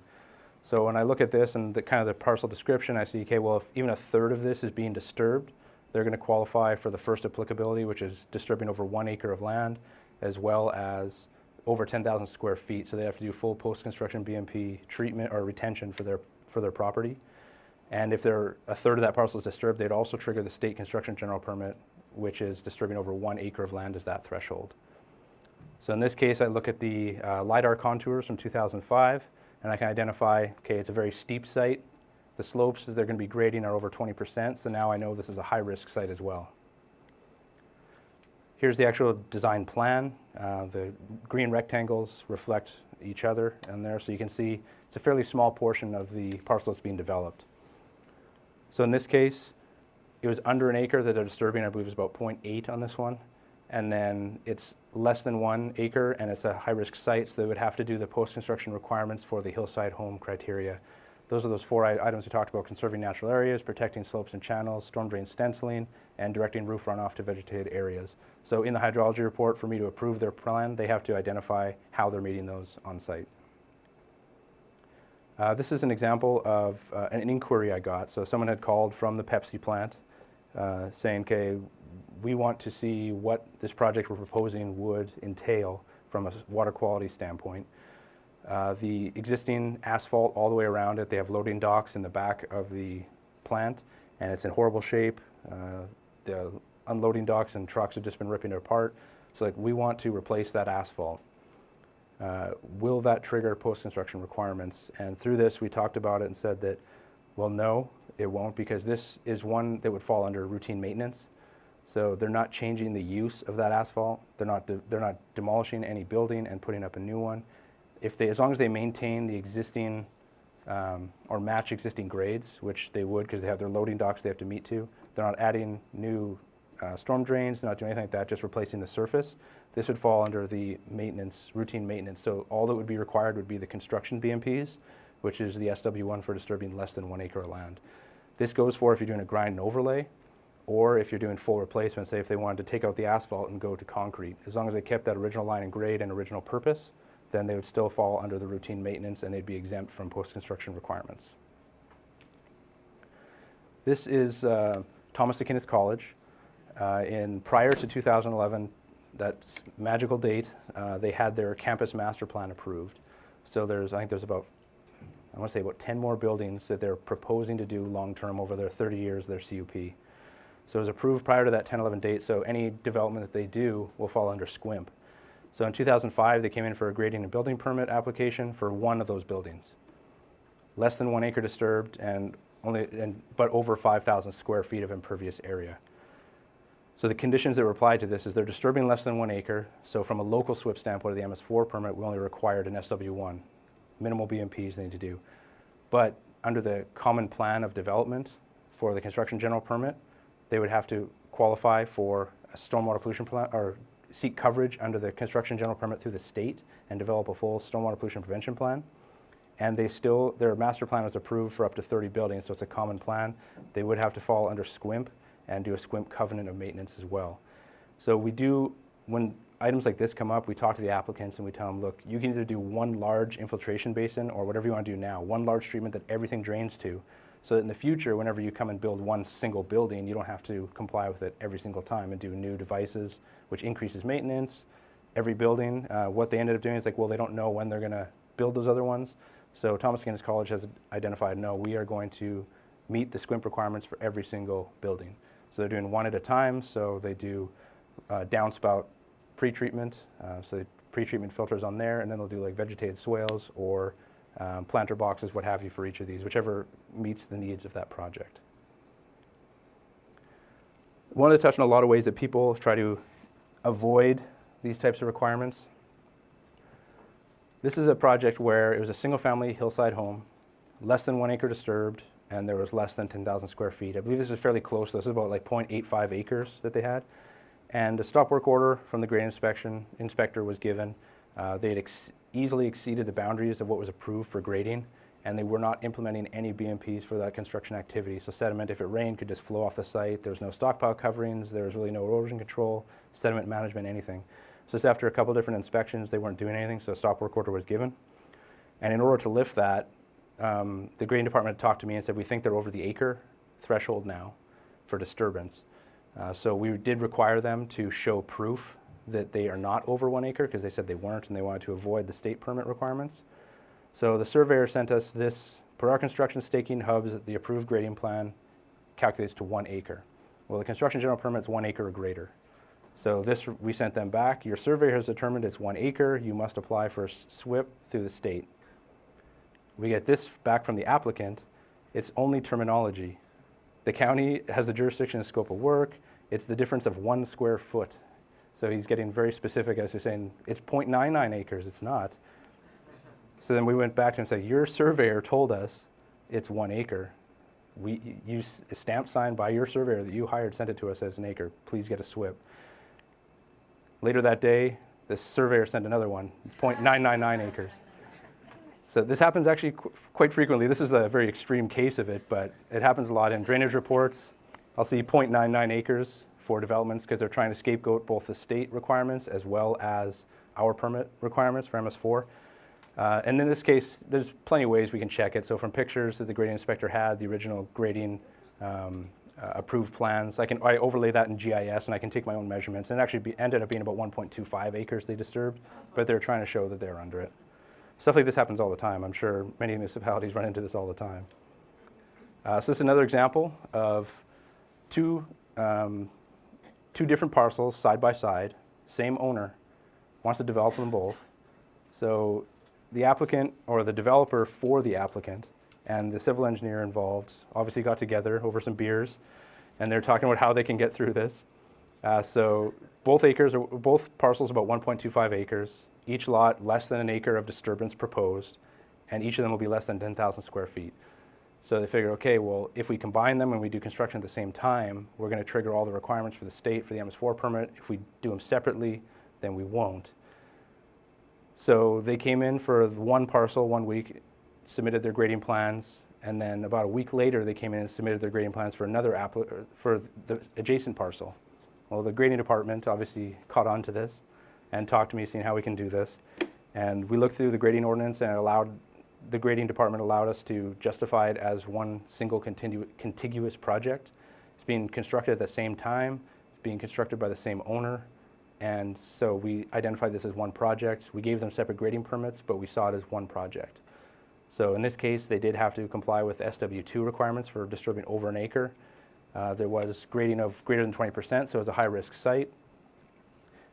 So when I look at this and the kind of the parcel description, I see, okay, well, if even a third of this is being disturbed, they're going to qualify for the first applicability, which is disturbing over 1 acre of land, as well as over 10,000 square feet. So they have to do full post-construction BMP treatment or retention for their property. And if a third of that parcel is disturbed, they'd also trigger the state construction general permit, which is disturbing over 1 acre of land as that threshold. So in this case, I look at the LiDAR contours from 2005, and I can identify, okay, it's a very steep site. The slopes that they're going to be grading are over 20%, so now I know this is a high-risk site as well. Here's the actual design plan. The green rectangles reflect each other in there, so you can see it's a fairly small portion of the parcel that's being developed. So in this case, it was under 1 acre that they're disturbing. I believe it's about 0.8 on this one. And then it's less than 1 acre, and it's a high-risk site, so they would have to do the post-construction requirements for the hillside home criteria. Those are those 4 items we talked about: conserving natural areas, protecting slopes and channels, storm drain stenciling, and directing roof runoff to vegetated areas. So in the hydrology report, for me to approve their plan, they have to identify how they're meeting those on site. This is an example of an inquiry I got. So someone had called from the Pepsi plant saying, okay, we want to see what this project we're proposing would entail from a water quality standpoint. The existing asphalt all the way around it, they have loading docks in the back of the plant, and it's in horrible shape. The unloading docks and trucks have just been ripping it apart. So like, we want to replace that asphalt. Will that trigger post-construction requirements? And through this, we talked about it and said that, well, no, it won't, because this is one that would fall under routine maintenance. So they're not changing the use of that asphalt. They're not demolishing any building and putting up a new one. As long as they maintain the existing or match existing grades, which they would because they have their loading docks they have to meet to, they're not adding new storm drains, they're not doing anything like that, just replacing the surface. This would fall under the maintenance, routine maintenance. So all that would be required would be the construction BMPs, which is the SW1 for disturbing less than 1 acre of land. This goes for if you're doing a grind and overlay, or if you're doing full replacement, say if they wanted to take out the asphalt and go to concrete. As long as they kept that original line and grade and original purpose, then they would still fall under the routine maintenance and they'd be exempt from post-construction requirements. This is Thomas Aquinas College. Prior to 2011, that magical date, they had their campus master plan approved. So I think there's about, I want to say about 10 more buildings that they're proposing to do long-term over their 30 years, their CUP. So it was approved prior to that 10-11 date, so any development that they do will fall under SQUIMP. So in 2005, they came in for a grading and building permit application for one of those buildings. Less than 1 acre disturbed but over 5,000 square feet of impervious area. So the conditions that were applied to this is they're disturbing less than 1 acre. So from a local SWIP standpoint of the MS4 permit, we only required an SW1, minimal BMPs they need to do. But under the common plan of development for the construction general permit, they would have to qualify for a stormwater pollution plan or seek coverage under the construction general permit through the state and develop a full stormwater pollution prevention plan. And their master plan was approved for up to 30 buildings, so it's a common plan. They would have to fall under SQUIMP and do a SQUIMP covenant of maintenance as well. So when items like this come up, we talk to the applicants and we tell them, look, you can either do one large infiltration basin or whatever you want to do now, one large treatment that everything drains to, so that in the future, whenever you come and build one single building, you don't have to comply with it every single time and do new devices, which increases maintenance. Every building, what they ended up doing is like, well, they don't know when they're going to build those other ones. So Thomas Aquinas College has identified, no, we are going to meet the SQUIMP requirements for every single building. So they're doing one at a time, so they do downspout pre-treatment, so pre-treatment filters on there, and then they'll do like vegetated swales or planter boxes, what have you, for each of these, whichever meets the needs of that project. wanted to touch on a lot of ways that people try to avoid these types of requirements. This is a project where it was a single-family hillside home, less than 1 acre disturbed, and there was less than 10,000 square feet. I believe this is fairly close. This is about like 0.85 acres that they had. And a stop work order from the grade inspector was given. They had easily exceeded the boundaries of what was approved for grading, and they were not implementing any BMPs for that construction activity. So sediment, if it rained, could just flow off the site. There was no stockpile coverings. There was really no erosion control, sediment management, anything. So just after a couple different inspections, they weren't doing anything, so a stop work order was given. And in order to lift that, the grading department talked to me and said, we think they're over the acre threshold now for disturbance. So we did require them to show proof that they are not over 1 acre, because they said they weren't and they wanted to avoid the state permit requirements. So the surveyor sent us this, per our construction staking hubs, the approved grading plan calculates to 1 acre. Well, the construction general permit's 1 acre or greater. So this, we sent them back. Your surveyor has determined it's 1 acre. You must apply for a SWIP through the state. We get this back from the applicant. It's only terminology. The county has the jurisdiction and scope of work. It's the difference of 1 square foot. So he's getting very specific as to saying, it's 0.99 acres, it's not. So then we went back to him and said, your surveyor told us it's 1 acre. You stamp signed by your surveyor that you hired sent it to us as an acre. Please get a SWIP. Later that day, the surveyor sent another one. It's 0.999 acres. So this happens actually quite frequently. This is a very extreme case of it, but it happens a lot in drainage reports. I'll see 0.99 acres for developments because they're trying to scapegoat both the state requirements as well as our permit requirements for MS4. And in this case, there's plenty of ways we can check it. So from pictures that the grading inspector had, the original grading approved plans, I overlay that in GIS and I can take my own measurements. And it actually ended up being about 1.25 acres they disturbed, but they're trying to show that they're under it. Stuff like this happens all the time. I'm sure many municipalities run into this all the time. So this is another example of two different parcels side by side, same owner, wants to develop them both. So the applicant or the developer for the applicant and the civil engineer involved obviously got together over some beers and they're talking about how they can get through this. So both parcels about 1.25 acres, each lot less than an acre of disturbance proposed, and each of them will be less than 10,000 square feet. So they figured, okay, well, if we combine them and we do construction at the same time, we're going to trigger all the requirements for the state for the MS4 permit. If we do them separately, then we won't. So they came in for one parcel 1 week, submitted their grading plans, and then about a week later they came in and submitted their grading plans for for the adjacent parcel. Well, the grading department obviously caught on to this and talked to me, seeing how we can do this. And we looked through the grading ordinance and the grading department allowed us to justify it as one single contiguous project. It's being constructed at the same time. It's being constructed by the same owner. And so we identified this as one project. We gave them separate grading permits, but we saw it as one project. So in this case, they did have to comply with SW2 requirements for disturbing over an acre. There was grading of greater than 20%, so it was a high-risk site.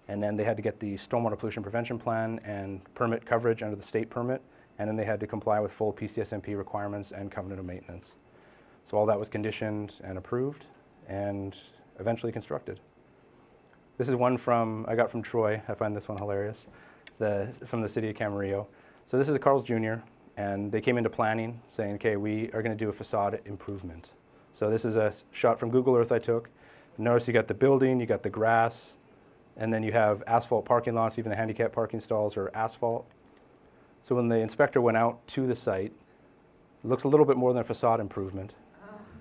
And then they had to get the stormwater pollution prevention plan and permit coverage under the state permit. And then they had to comply with full PCSMP requirements and covenant of maintenance. So all that was conditioned and approved and eventually constructed. This is one I got from Troy. I find this one hilarious, from the city of Camarillo. So this is a Carl's Jr., and they came into planning saying, okay, we are going to do a facade improvement. So this is a shot from Google Earth I took. Notice you got the building, you got the grass, and then you have asphalt parking lots. Even the handicap parking stalls are asphalt. So when the inspector went out to the site, it looks a little bit more than a facade improvement.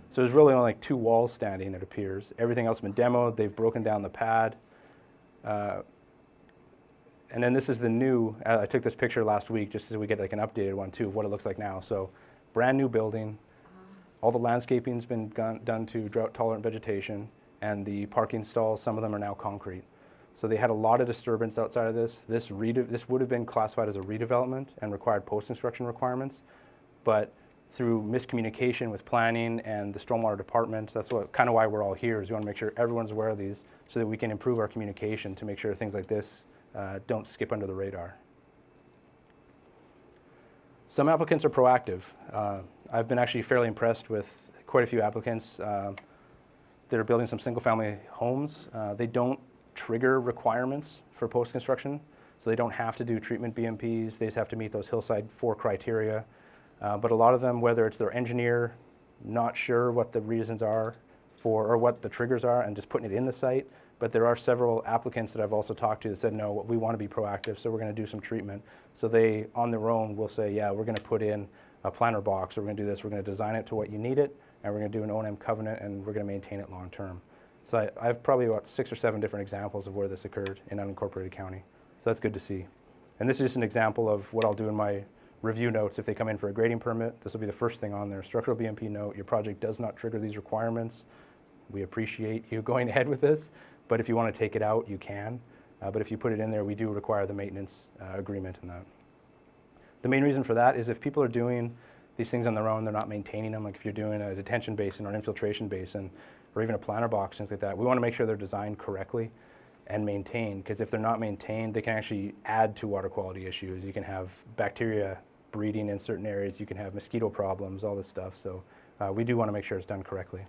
So there's really only like 2 walls standing, it appears. Everything else has been demoed. They've broken down the pad. And then this is the new, I took this picture last week just so we get like an updated one too of what it looks like now. So brand new building. All the landscaping's been done to drought-tolerant vegetation, and the parking stalls, some of them are now concrete. So they had a lot of disturbance outside of this. This would have been classified as a redevelopment and required post-construction requirements, but through miscommunication with planning and the stormwater department, that's kind of why we're all here, is we want to make sure everyone's aware of these so that we can improve our communication to make sure things like this don't skip under the radar. Some applicants are proactive. I've been actually fairly impressed with quite a few applicants. they're building some single-family homes. They don't trigger requirements for post-construction, so they don't have to do treatment BMPs. They just have to meet those Hillside 4 criteria. But a lot of them, whether it's their engineer not sure what the reasons are for, or what the triggers are, and just putting it in the site, but there are several applicants that I've also talked to that said, no, we want to be proactive, so we're going to do some treatment. So they, on their own, will say, yeah, we're going to put in a planter box, or we're going to do this, we're going to design it to what you need it, and we're going to do an O&M covenant, and we're going to maintain it long term. So I have probably about 6 or 7 different examples of where this occurred in unincorporated county. So that's good to see. And this is just an example of what I'll do in my review notes. If they come in for a grading permit, this will be the first thing on there. Structural BMP note, your project does not trigger these requirements. We appreciate you going ahead with this, but if you want to take it out, you can. But if you put it in there, we do require the maintenance agreement in that. The main reason for that is if people are doing these things on their own, they're not maintaining them. Like if you're doing a detention basin or an infiltration basin, or even a planter box, things like that, we want to make sure they're designed correctly and maintained, because if they're not maintained, they can actually add to water quality issues. You can have bacteria breeding in certain areas, you can have mosquito problems, all this stuff. So we do want to make sure it's done correctly.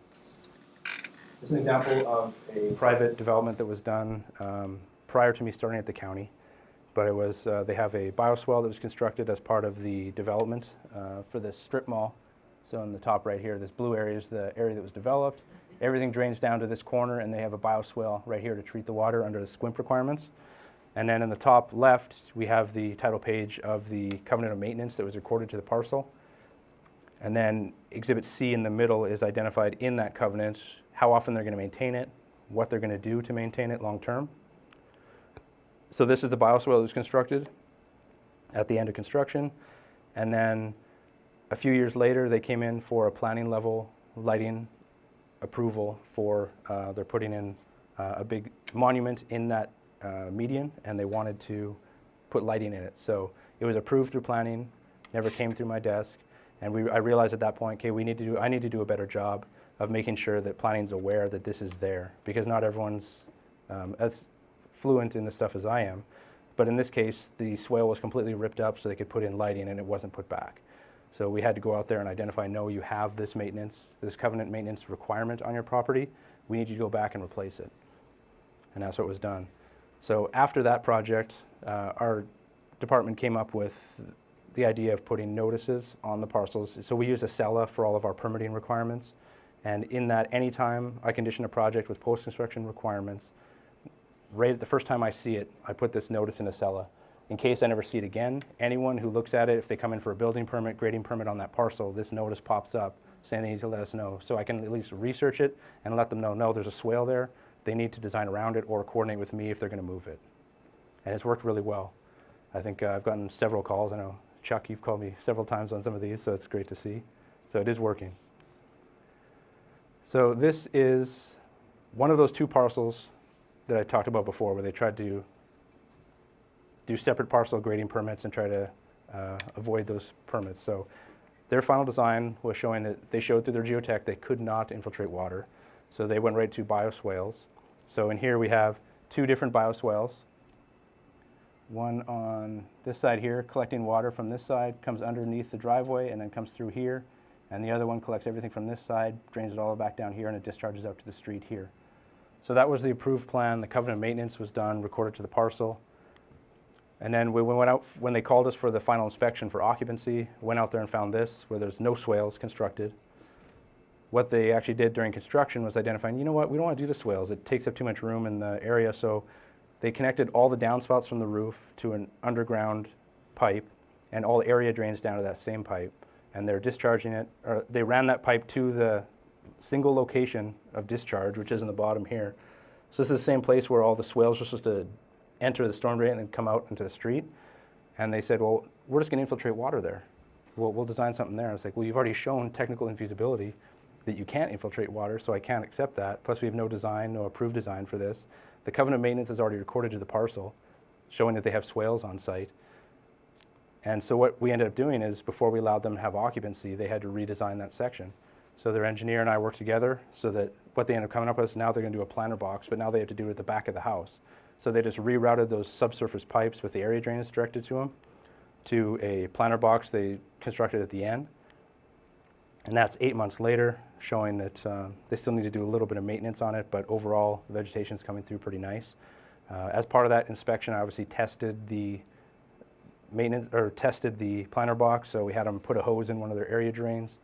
This is an example of a private development that was done prior to me starting at the county. But it was, they have a bioswale that was constructed as part of the development for this strip mall. So in the top right here, this blue area is the area that was developed. Everything drains down to this corner, and they have a bioswale right here to treat the water under the SQMP requirements. And then in the top left, we have the title page of the covenant of maintenance that was recorded to the parcel. And then Exhibit C in the middle is identified in that covenant, how often they're going to maintain it, what they're going to do to maintain it long term. So this is the bioswale that was constructed at the end of construction. And then a few years later, they came in for a planning level lighting approval for, they're putting in a big monument in that median, and they wanted to put lighting in it. So it was approved through planning, never came through my desk. And I realized at that point, okay, I need to do a better job of making sure that planning's aware that this is there, because not everyone's as fluent in this stuff as I am. But in this case, the swale was completely ripped up so they could put in lighting, and it wasn't put back. So we had to go out there and identify, no, you have this maintenance, this covenant maintenance requirement on your property. We need you to go back and replace it. And that's what was done. So after that project, our department came up with the idea of putting notices on the parcels. So we use a CELA for all of our permitting requirements. And in that, anytime I condition a project with post-construction requirements, right at the first time I see it, I put this notice in a CELA. In case I never see it again, anyone who looks at it, if they come in for a building permit, grading permit on that parcel, this notice pops up saying they need to let us know. So I can at least research it and let them know, no, there's a swale there. They need to design around it or coordinate with me if they're going to move it. And it's worked really well. I think I've gotten several calls. I know, Chuck, you've called me several times on some of these, so it's great to see. So it is working. So this is one of those 2 parcels that I talked about before, where they tried to do separate parcel grading permits and try to avoid those permits. So their final design was showing that they showed through their geotech they could not infiltrate water. So they went right to bioswales. So in here we have 2 different bioswales. One on this side here, collecting water from this side, comes underneath the driveway and then comes through here. And the other one collects everything from this side, drains it all back down here, and it discharges out to the street here. So that was the approved plan. The covenant of maintenance was done, recorded to the parcel. And then we went out, when they called us for the final inspection for occupancy, went out there and found this, where there's no swales constructed. What they actually did during construction was identifying, you know what, we don't want to do the swales. It takes up too much room in the area. So they connected all the downspouts from the roof to an underground pipe, and all the area drains down to that same pipe. And they're discharging it, or they ran that pipe to the single location of discharge, which is in the bottom here. So this is the same place where all the swales were supposed to enter the storm drain and come out into the street. And they said, well, we're just going to infiltrate water there. We'll design something there. I was like, well, you've already shown technical infeasibility that you can't infiltrate water, so I can't accept that. Plus, we have no design, no approved design for this. The covenant of maintenance is already recorded to the parcel, showing that they have swales on site. And so what we ended up doing is, before we allowed them to have occupancy, they had to redesign that section. So their engineer and I worked together so that what they ended up coming up with is now they're going to do a planter box, but now they have to do it at the back of the house. So they just rerouted those subsurface pipes with the area drainage directed to them to a planter box they constructed at the end. And that's 8 months later, showing that they still need to do a little bit of maintenance on it, but overall, the vegetation is coming through pretty nice. As part of that inspection, I obviously tested the planter box, so we had them put a hose in one of their area drains,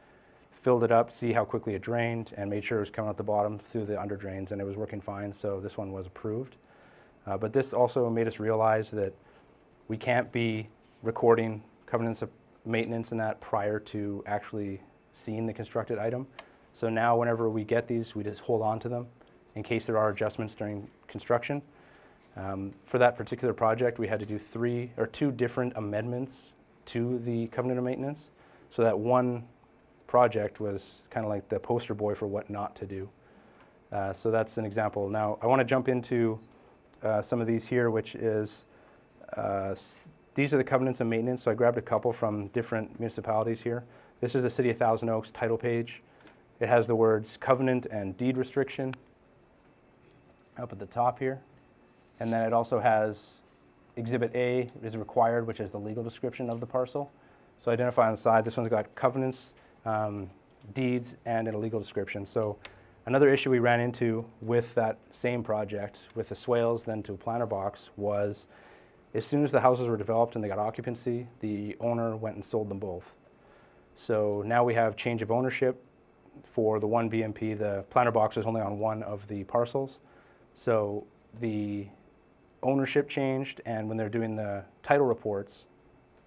filled it up, see how quickly it drained, and made sure it was coming out the bottom through the under drains, and it was working fine, so this one was approved. But this also made us realize that we can't be recording covenants of maintenance and that prior to actually seeing the constructed item. So now whenever we get these, we just hold on to them in case there are adjustments during construction. For that particular project, we had to do two different amendments to the covenant of maintenance. So that one project was kind of like the poster boy for what not to do. So that's an example. Now I want to jump into some of these here, which is, these are the covenants of maintenance. So I grabbed a couple from different municipalities here. This is the City of Thousand Oaks title page. It has the words covenant and deed restriction up at the top here. And then it also has Exhibit A is required, which is the legal description of the parcel. So identify on the side, this one's got covenants, deeds, and a legal description. So another issue we ran into with that same project, with the swales then to a planter box, was as soon as the houses were developed and they got occupancy, the owner went and sold them both. So now we have change of ownership for the one BMP. The planter box is only on one of the parcels. So the ownership changed, and when they're doing the title reports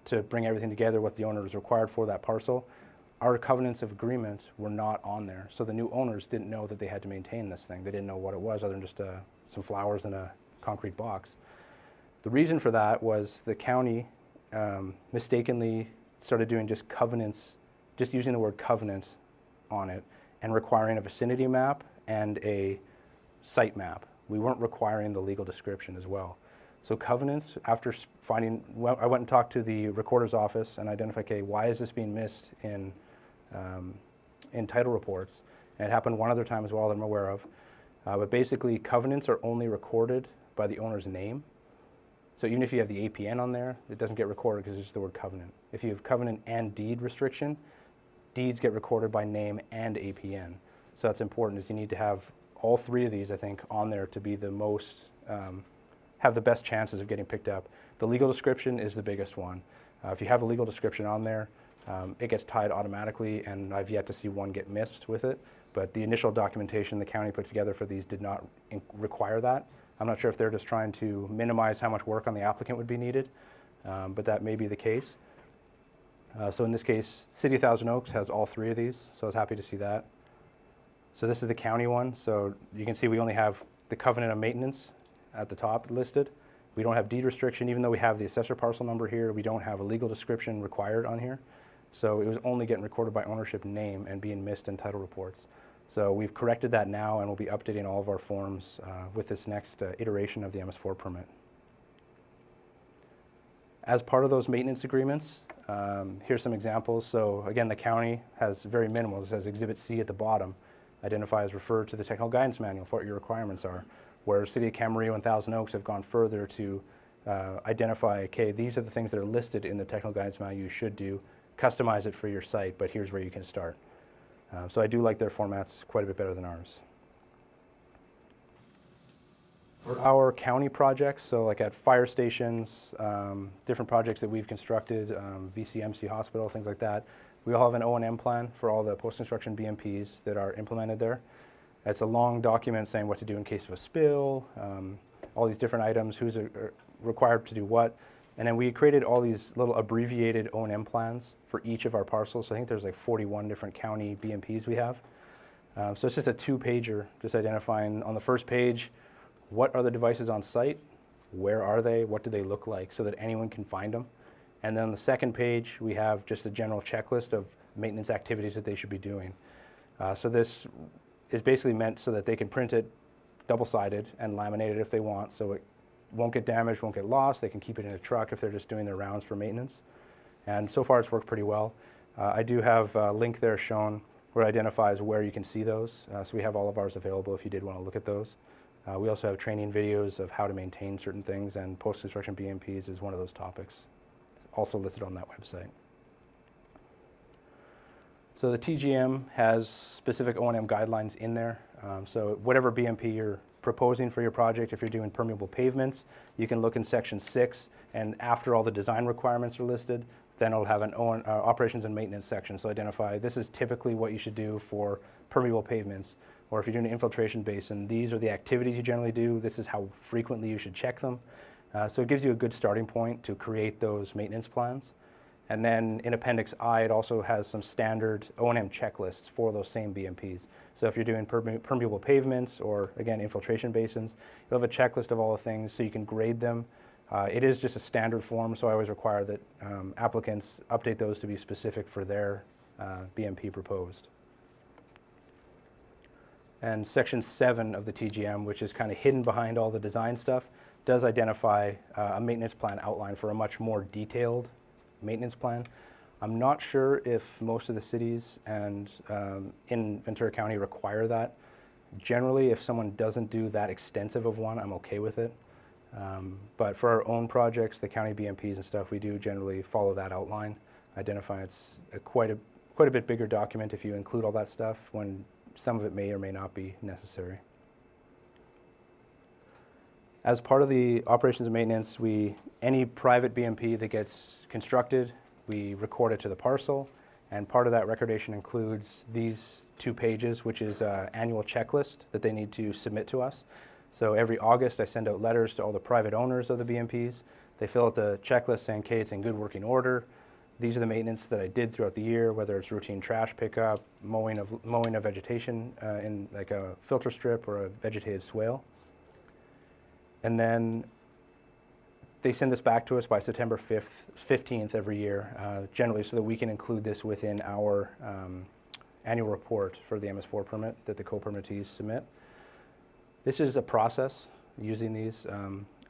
to bring everything together, what the owner is required for that parcel, our covenants of agreement were not on there. So the new owners didn't know that they had to maintain this thing. They didn't know what it was other than just some flowers in a concrete box. The reason for that was the county mistakenly started doing just covenants, just using the word covenant on it, and requiring a vicinity map and a site map. We weren't requiring the legal description as well. So covenants, after finding, well, I went and talked to the recorder's office and identified, okay, why is this being missed in title reports? And it happened one other time as well that I'm aware of. But basically, covenants are only recorded by the owner's name. So even if you have the APN on there, it doesn't get recorded because it's just the word covenant. If you have covenant and deed restriction, deeds get recorded by name and APN. So that's important, is you need to have all three of these, I think, on there to be the most, have the best chances of getting picked up. The legal description is the biggest one. If you have a legal description on there, it gets tied automatically, and I've yet to see one get missed with it. But the initial documentation the county put together for these did not require that. I'm not sure if they're just trying to minimize how much work on the applicant would be needed, but that may be the case. So in this case, City of Thousand Oaks has all three of these, so I was happy to see that. So this is the county one. So you can see we only have the covenant of maintenance at the top listed. We don't have deed restriction, even though we have the assessor parcel number here. We don't have a legal description required on here. So it was only getting recorded by ownership name and being missed in title reports. So we've corrected that now, and we'll be updating all of our forms with this next iteration of the MS4 permit. As part of those maintenance agreements, here's some examples. So again, the county has very minimal. It says Exhibit C at the bottom, identifies refer to the technical guidance manual for what your requirements are, where City of Camarillo and Thousand Oaks have gone further to identify, okay, these are the things that are listed in the technical guidance manual you should do, customize it for your site, but here's where you can start. So I do like their formats quite a bit better than ours. For our county projects, so like at fire stations, different projects that we've constructed, VCMC hospital, things like that, we all have an O&M plan for all the post-construction BMPs that are implemented there. It's a long document saying what to do in case of a spill, all these different items, who's required to do what. And then we created all these little abbreviated O&M plans for each of our parcels. So I think there's like 41 different county BMPs we have. So it's just a two-pager, just identifying on the first page, what are the devices on site, where are they, what do they look like, so that anyone can find them. And then on the second page, we have just a general checklist of maintenance activities that they should be doing. So this is basically meant so that they can print it double-sided and laminate it if they want, so it won't get damaged, won't get lost. They can keep it in a truck if they're just doing their rounds for maintenance. And so far it's worked pretty well. I do have a link there shown where it identifies where you can see those. So we have all of ours available if you did want to look at those. We also have training videos of how to maintain certain things, and post-construction BMPs is one of those topics, also listed on that website. So the TGM has specific O&M guidelines in there. So whatever BMP you're proposing for your project, if you're doing permeable pavements, you can look in section 6, and after all the design requirements are listed, then it'll have an operations and maintenance section. So identify this is typically what you should do for permeable pavements, or if you're doing an infiltration basin, these are the activities you generally do. This is how frequently you should check them. So it gives you a good starting point to create those maintenance plans. And then in Appendix I, it also has some standard O&M checklists for those same BMPs. So if you're doing permeable pavements or, again, infiltration basins, you'll have a checklist of all the things so you can grade them. It is just a standard form, so I always require that applicants update those to be specific for their BMP proposed. And Section 7 of the TGM, which is kind of hidden behind all the design stuff, does identify a maintenance plan outline for a much more detailed maintenance plan. I'm not sure if most of the cities and in Ventura County require that. Generally, if someone doesn't do that extensive of one, I'm okay with it. But for our own projects, the county BMPs and stuff, we do generally follow that outline. Identify it's quite a bit bigger document if you include all that stuff, when some of it may or may not be necessary. As part of the operations and maintenance, any private BMP that gets constructed, we record it to the parcel, and part of that recordation includes these 2 pages, which is an annual checklist that they need to submit to us. So every August, I send out letters to all the private owners of the BMPs. They fill out the checklist saying, okay, it's in good working order. These are the maintenance that I did throughout the year, whether it's routine trash pickup, mowing of vegetation in like a filter strip or a vegetated swale. And then they send this back to us by September 15th every year, generally so that we can include this within our annual report for the MS4 permit that the co-permittees submit. This is a process using these.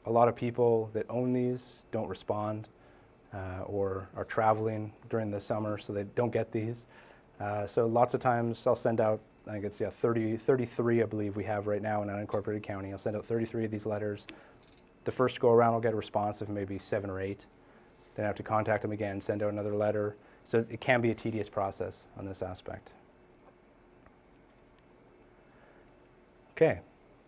A lot of people that own these don't respond or are traveling during the summer, so they don't get these. So lots of times I'll send out, I think it's 33 I believe we have right now in an unincorporated county. I'll send out 33 of these letters. The first go around I'll get a response of maybe 7 or 8. Then I have to contact them again, send out another letter. So it can be a tedious process on this aspect. Okay,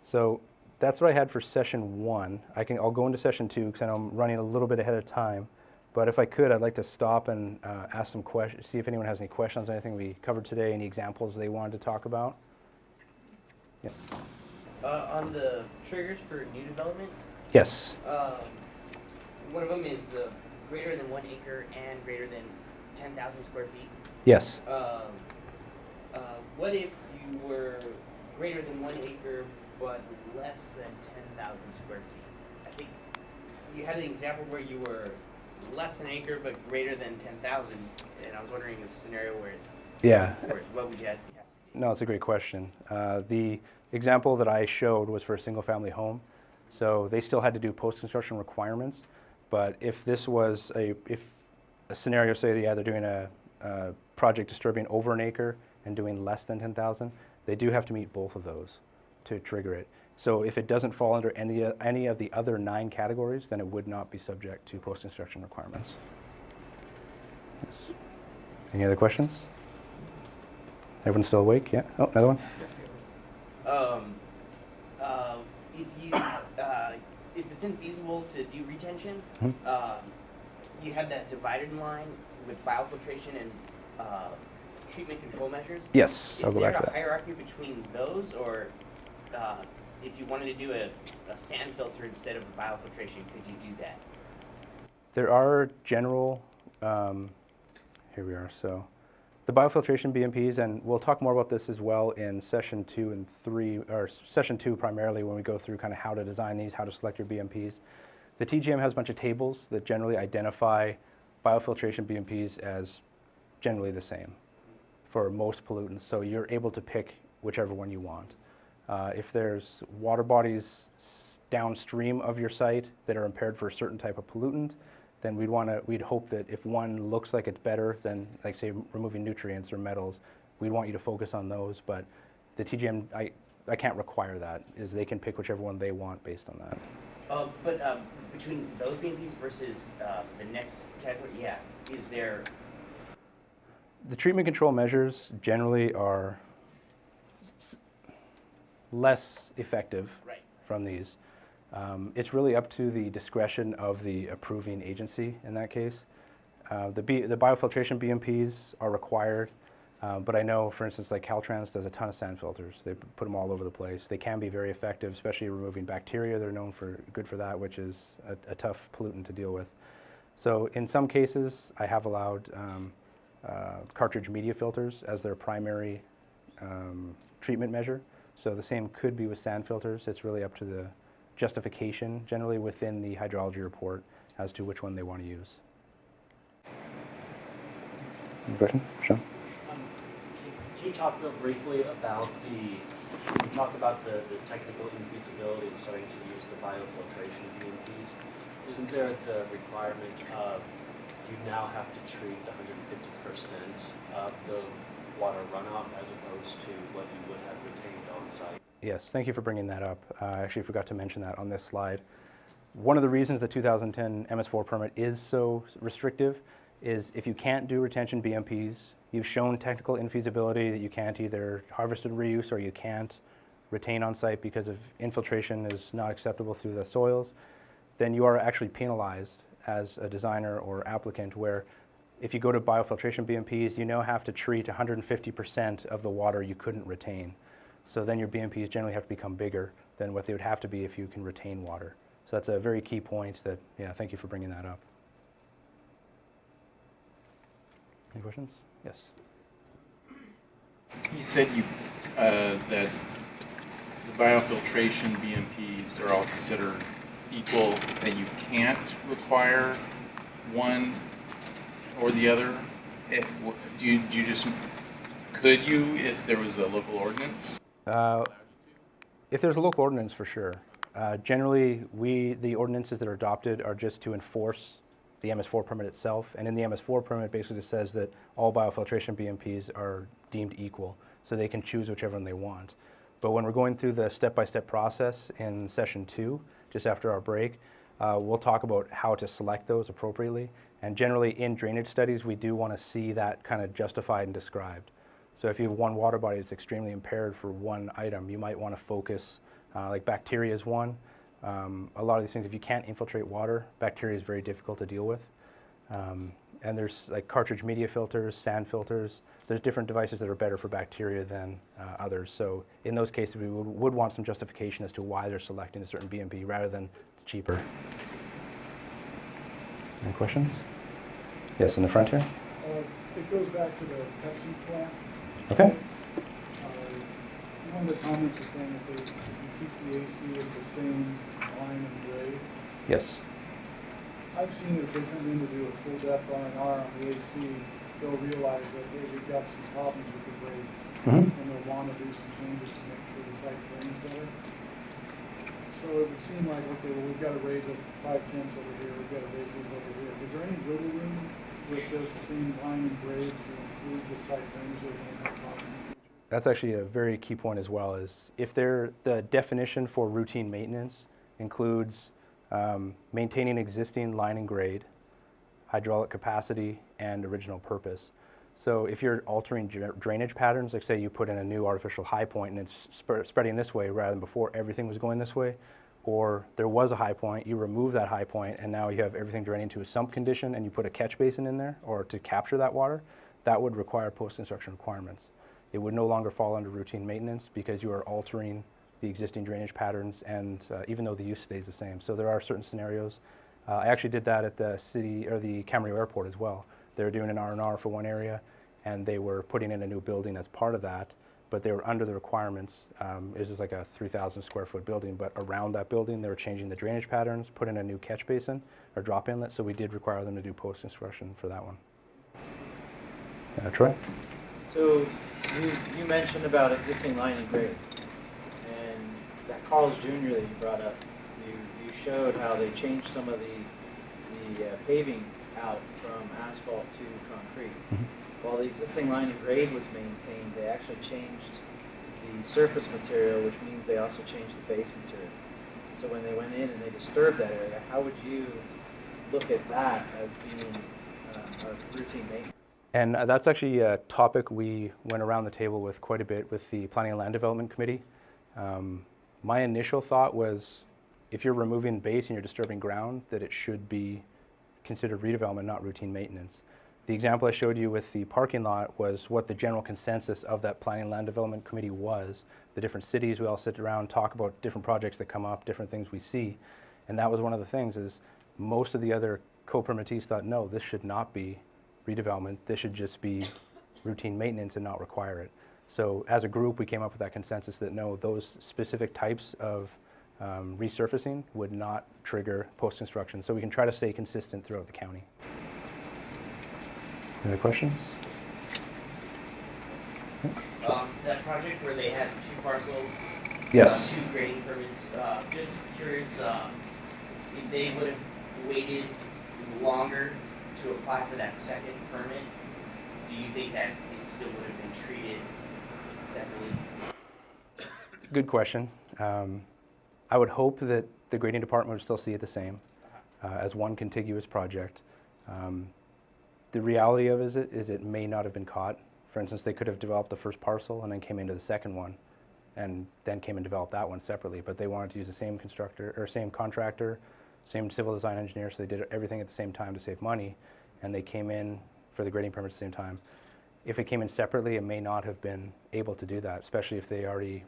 so that's what I had for session 1. I'll go into session 2 because I know I'm running a little bit ahead of time. But if I could, I'd like to stop and ask some questions, see if anyone has any questions on anything we covered today, any examples they wanted to talk about. Yeah. On the triggers for new development, Yes. one of them is greater than 1 acre and greater than 10,000 square feet. Yes. What if you were greater than 1 acre but less than 10,000 square feet? I think you had an example where you were less than an acre but greater than 10,000, and I was wondering if a scenario where it's worse, what would you have to do? No, it's a great question. The example that I showed was for a single-family home, so they still had to do post-construction requirements. But if this was a scenario, say they're doing a project disturbing over an acre and doing less than 10,000, they do have to meet both of those to trigger it. So if it doesn't fall under any of the other 9 categories, then it would not be subject to post-construction requirements. Yes. Any other questions? Everyone's still awake? Yeah. Oh, another one. If it's infeasible to do retention, Mm-hmm. you have that divided line with biofiltration and treatment control measures. Yes, I'll go back to Is that. there a hierarchy between those, or if you wanted to do a sand filter instead of a biofiltration, could you do that? There are general, here we are, so the biofiltration BMPs, and we'll talk more about this as well in session 2 and 3, or session 2 primarily when we go through kind of how to design these, how to select your BMPs. The TGM has a bunch of tables that generally identify biofiltration BMPs as generally the same for most pollutants, so you're able to pick whichever one you want. If there's water bodies downstream of your site that are impaired for a certain type of pollutant, then we'd hope that if one looks like it's better than, like say, removing nutrients or metals, we'd want you to focus on those. But the TGM, I can't require that, is they can pick whichever one they want based on that. But between those BMPs versus the next category, yeah, is there? The treatment control measures generally are less effective Right. from these. It's really up to the discretion of the approving agency in that case. The biofiltration BMPs are required, but I know, for instance, like Caltrans does a ton of sand filters. They put them all over the place. They can be very effective, especially removing bacteria. They're known for good for that, which is a tough pollutant to deal with. So in some cases, I have allowed cartridge media filters as their primary treatment measure. So the same could be with sand filters. It's really up to the justification, generally within the hydrology report, as to which one they want to use. Any question, Sean? Can you talk real briefly about you talked about the technical infeasibility in starting to use the biofiltration BMPs. Isn't there the requirement of you now have to treat 150% of the water runoff as opposed to what you would have retained on site? Yes, thank you for bringing that up. I actually forgot to mention that on this slide. One of the reasons the 2010 MS4 permit is so restrictive is if you can't do retention BMPs, you've shown technical infeasibility that you can't either harvest and reuse or you can't retain on site because of infiltration is not acceptable through the soils, then you are actually penalized as a designer or applicant, where if you go to biofiltration BMPs, you now have to treat 150% of the water you couldn't retain. So then your BMPs generally have to become bigger than what they would have to be if you can retain water. So that's a very key point that, yeah, thank you for bringing that up. Any questions? Yes. You said that the biofiltration BMPs are all considered equal, that you can't require one or the other. Could you if there was a local ordinance? If there's a local ordinance, for sure. Generally, the ordinances that are adopted are just to enforce the MS4 permit itself, and in the MS4 permit basically just says that all biofiltration BMPs are deemed equal, so they can choose whichever one they want. But when we're going through the step-by-step process in session 2, just after our break, we'll talk about how to select those appropriately, and generally in drainage studies we do want to see that kind of justified and described. So if you have one water body that's extremely impaired for one item, you might want to focus, like bacteria is one. A lot of these things, if you can't infiltrate water, bacteria is very difficult to deal with. And there's like cartridge media filters, sand filters. There's different devices that are better for bacteria than others. So in those cases, we would want some justification as to why they're selecting a certain BMP rather than it's cheaper. Any questions? Yes, in the front here. It goes back to the Pepsi plant. Okay. One of the comments is saying if you keep the AC at the same line and grade. Yes. I've seen if they come in to do a full depth R&R on the AC, they'll realize that hey, we've got some problems with the grades, and they'll want to do some changes to make sure the site drains better. So it would seem like, okay, well, we've got to raise it 5/10 over here, we've got to raise it over here. Is there any wiggle room with this same line and grade to improve the site drainage that we have problems in the future? That's actually a very key point as well, is if the definition for routine maintenance includes maintaining existing line and grade, hydraulic capacity, and original purpose. So if you're altering drainage patterns, like say you put in a new artificial high point and it's spreading this way rather than before everything was going this way, or there was a high point, you remove that high point and now you have everything draining to a sump condition and you put a catch basin in there or to capture that water, that would require post-construction requirements. It would no longer fall under routine maintenance because you are altering the existing drainage patterns, and even though the use stays the same. So there are certain scenarios. I actually did that at the city or the Camarillo Airport as well. They were doing an R&R for one area, and they were putting in a new building as part of that, but they were under the requirements. It was just like a 3,000 square foot building, but around that building they were changing the drainage patterns, put in a new catch basin or drop inlet, so we did require them to do post-construction for that one. Troy? So you mentioned about existing line and grade, and that Carl's Jr. that you brought up, you showed how they changed some of the paving out from asphalt to concrete. While the existing line and grade was maintained, they actually changed the surface material, which means they also changed the base material. So when they went in and they disturbed that area, how would you look at that as being a routine maintenance? And that's actually a topic we went around the table with quite a bit with the Planning and Land Development Committee. My initial thought was, if you're removing base and you're disturbing ground, that it should be considered redevelopment, not routine maintenance. The example I showed you with the parking lot was what the general consensus of that Planning and Land Development Committee was. The different cities, we all sit around, talk about different projects that come up, different things we see. And that was one of the things, is most of the other co-permittees thought, no, this should not be redevelopment, this should just be routine maintenance and not require it. So as a group, we came up with that consensus that no, those specific types of resurfacing would not trigger post-construction. So we can try to stay consistent throughout the county. Any other questions? That project where they had 2 parcels, Yes. 2 grading permits, just curious if they would have waited longer to apply for that second permit, do you think that it still would have been treated separately? Good question. I would hope that the grading department would still see it the same as one contiguous project. The reality of it is it may not have been caught. For instance, they could have developed the first parcel and then came into the second one and then came and developed that one separately, but they wanted to use the same constructor or same contractor, same civil design engineer, so they did everything at the same time to save money, and they came in for the grading permit at the same time. If it came in separately, it may not have been able to do that, especially if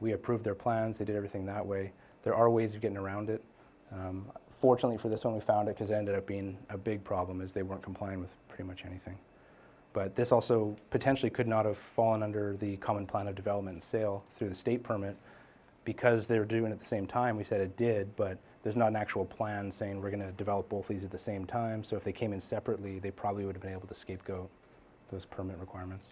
we approved their plans, they did everything that way. There are ways of getting around it. Fortunately for this one, we found it because it ended up being a big problem, as they weren't complying with pretty much anything. But this also potentially could not have fallen under the Common Plan of Development and Sale through the state permit. Because they're doing it at the same time, we said it did, but there's not an actual plan saying we're going to develop both these at the same time. So if they came in separately, they probably would have been able to scapegoat those permit requirements.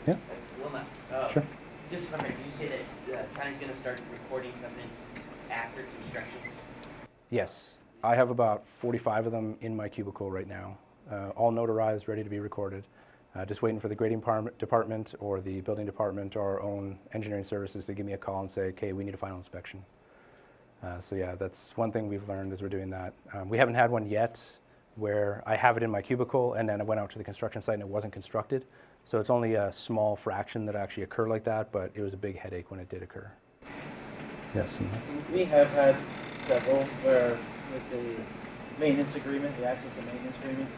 Yeah. Wilma, Sure. just to remember, did you say that the county's going to start recording covenants after constructions? Yes. I have about 45 of them in my cubicle right now, all notarized, ready to be recorded. Just waiting for the grading department or the building department or our own engineering services to give me a call and say, okay, we need a final inspection. So yeah, that's one thing we've learned as we're doing that. We haven't had one yet where I have it in my cubicle and then I went out to the construction site and it wasn't constructed. So it's only a small fraction that actually occur like that, but it was a big headache when it did occur. Yes. We have had several where with the maintenance agreement, the access and maintenance agreement,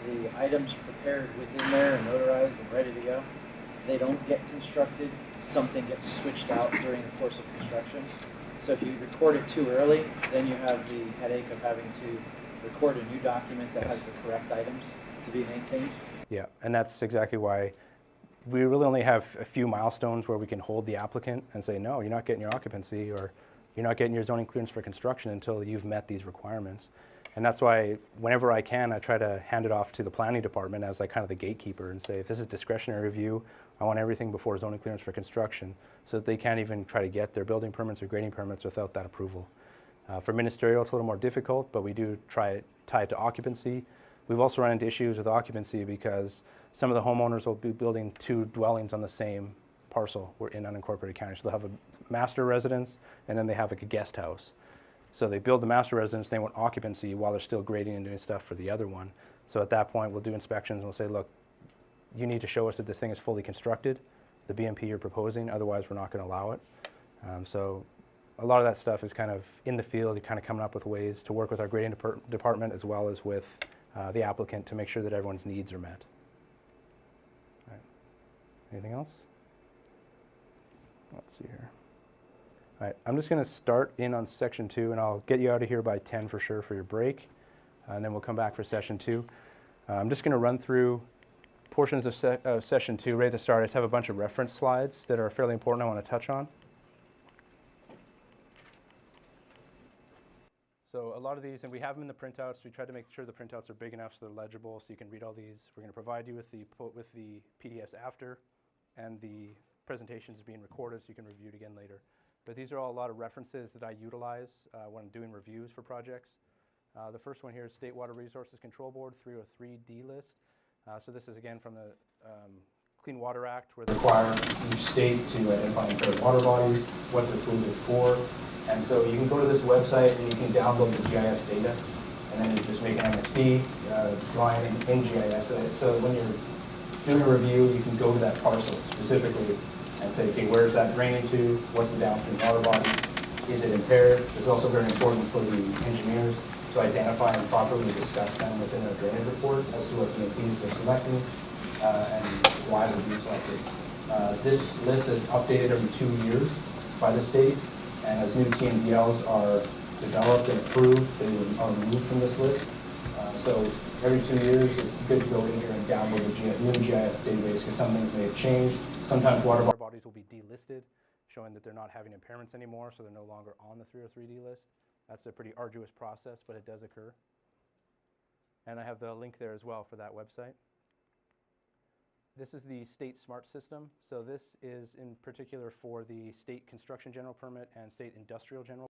the items prepared within there and notarized and ready to go, they don't get constructed, something gets switched out during the course of construction. So if you record it too early, then you have the headache of having to record a new document that has the correct items to be maintained. Yeah, and that's exactly why we really only have a few milestones where we can hold the applicant and say, no, you're not getting your occupancy or you're not getting your zoning clearance for construction until you've met these requirements. And that's why whenever I can, I try to hand it off to the planning department as like kind of the gatekeeper and say, if this is discretionary review, I want everything before zoning clearance for construction, so that they can't even try to get their building permits or grading permits without that approval. For ministerial, it's a little more difficult, but we do tie it to occupancy. We've also run into issues with occupancy because some of the homeowners will be building 2 dwellings on the same parcel in unincorporated counties. So they'll have a master residence and then they have like a guest house. So they build the master residence, they want occupancy while they're still grading and doing stuff for the other one. So at that point, we'll do inspections and we'll say, look, you need to show us that this thing is fully constructed, the BMP you're proposing, otherwise we're not going to allow it. So a lot of that stuff is kind of in the field, you're kind of coming up with ways to work with our grading department as well as with the applicant to make sure that everyone's needs are met. All right. Anything else? Let's see here. All right, I'm just going to start in on section 2, and I'll get you out of here by 10 for sure for your break, and then we'll come back for session 2. I'm just going to run through portions of session 2 right at the start. I just have a bunch of reference slides that are fairly important I want to touch on. So a lot of these, and we have them in the printouts. We tried to make sure the printouts are big enough so they're legible so you can read all these. We're going to provide you with the PDFs after, and the presentation is being recorded so you can review it again later. But these are all a lot of references that I utilize when I'm doing reviews for projects. The first one here is State Water Resources Control Board 303D list. So this is again from the Clean Water Act, where they require each state to identify impaired water bodies, what they're polluted for. And so you can go to this website and you can download the GIS data and then you just make an MXD, drawing in GIS. So when you're doing a review, you can go to that parcel specifically and say, okay, where's that draining to? What's the downstream water body? Is it impaired? It's also very important for the engineers to identify and properly discuss them within a drainage report as to what EMPs they're selecting and why they're being selected. This list is updated every 2 years by the state, and as new TMDLs are developed and approved, they are removed from this list. So every 2 years, it's good to go in here and download the new GIS database because some things may have changed. Sometimes water bodies will be delisted, showing that they're not having impairments anymore, so they're no longer on the 303D list. That's a pretty arduous process, but it does occur. And I have the link there as well for that website. This is the state SMART system. So this is in particular for the state construction general permit and state industrial general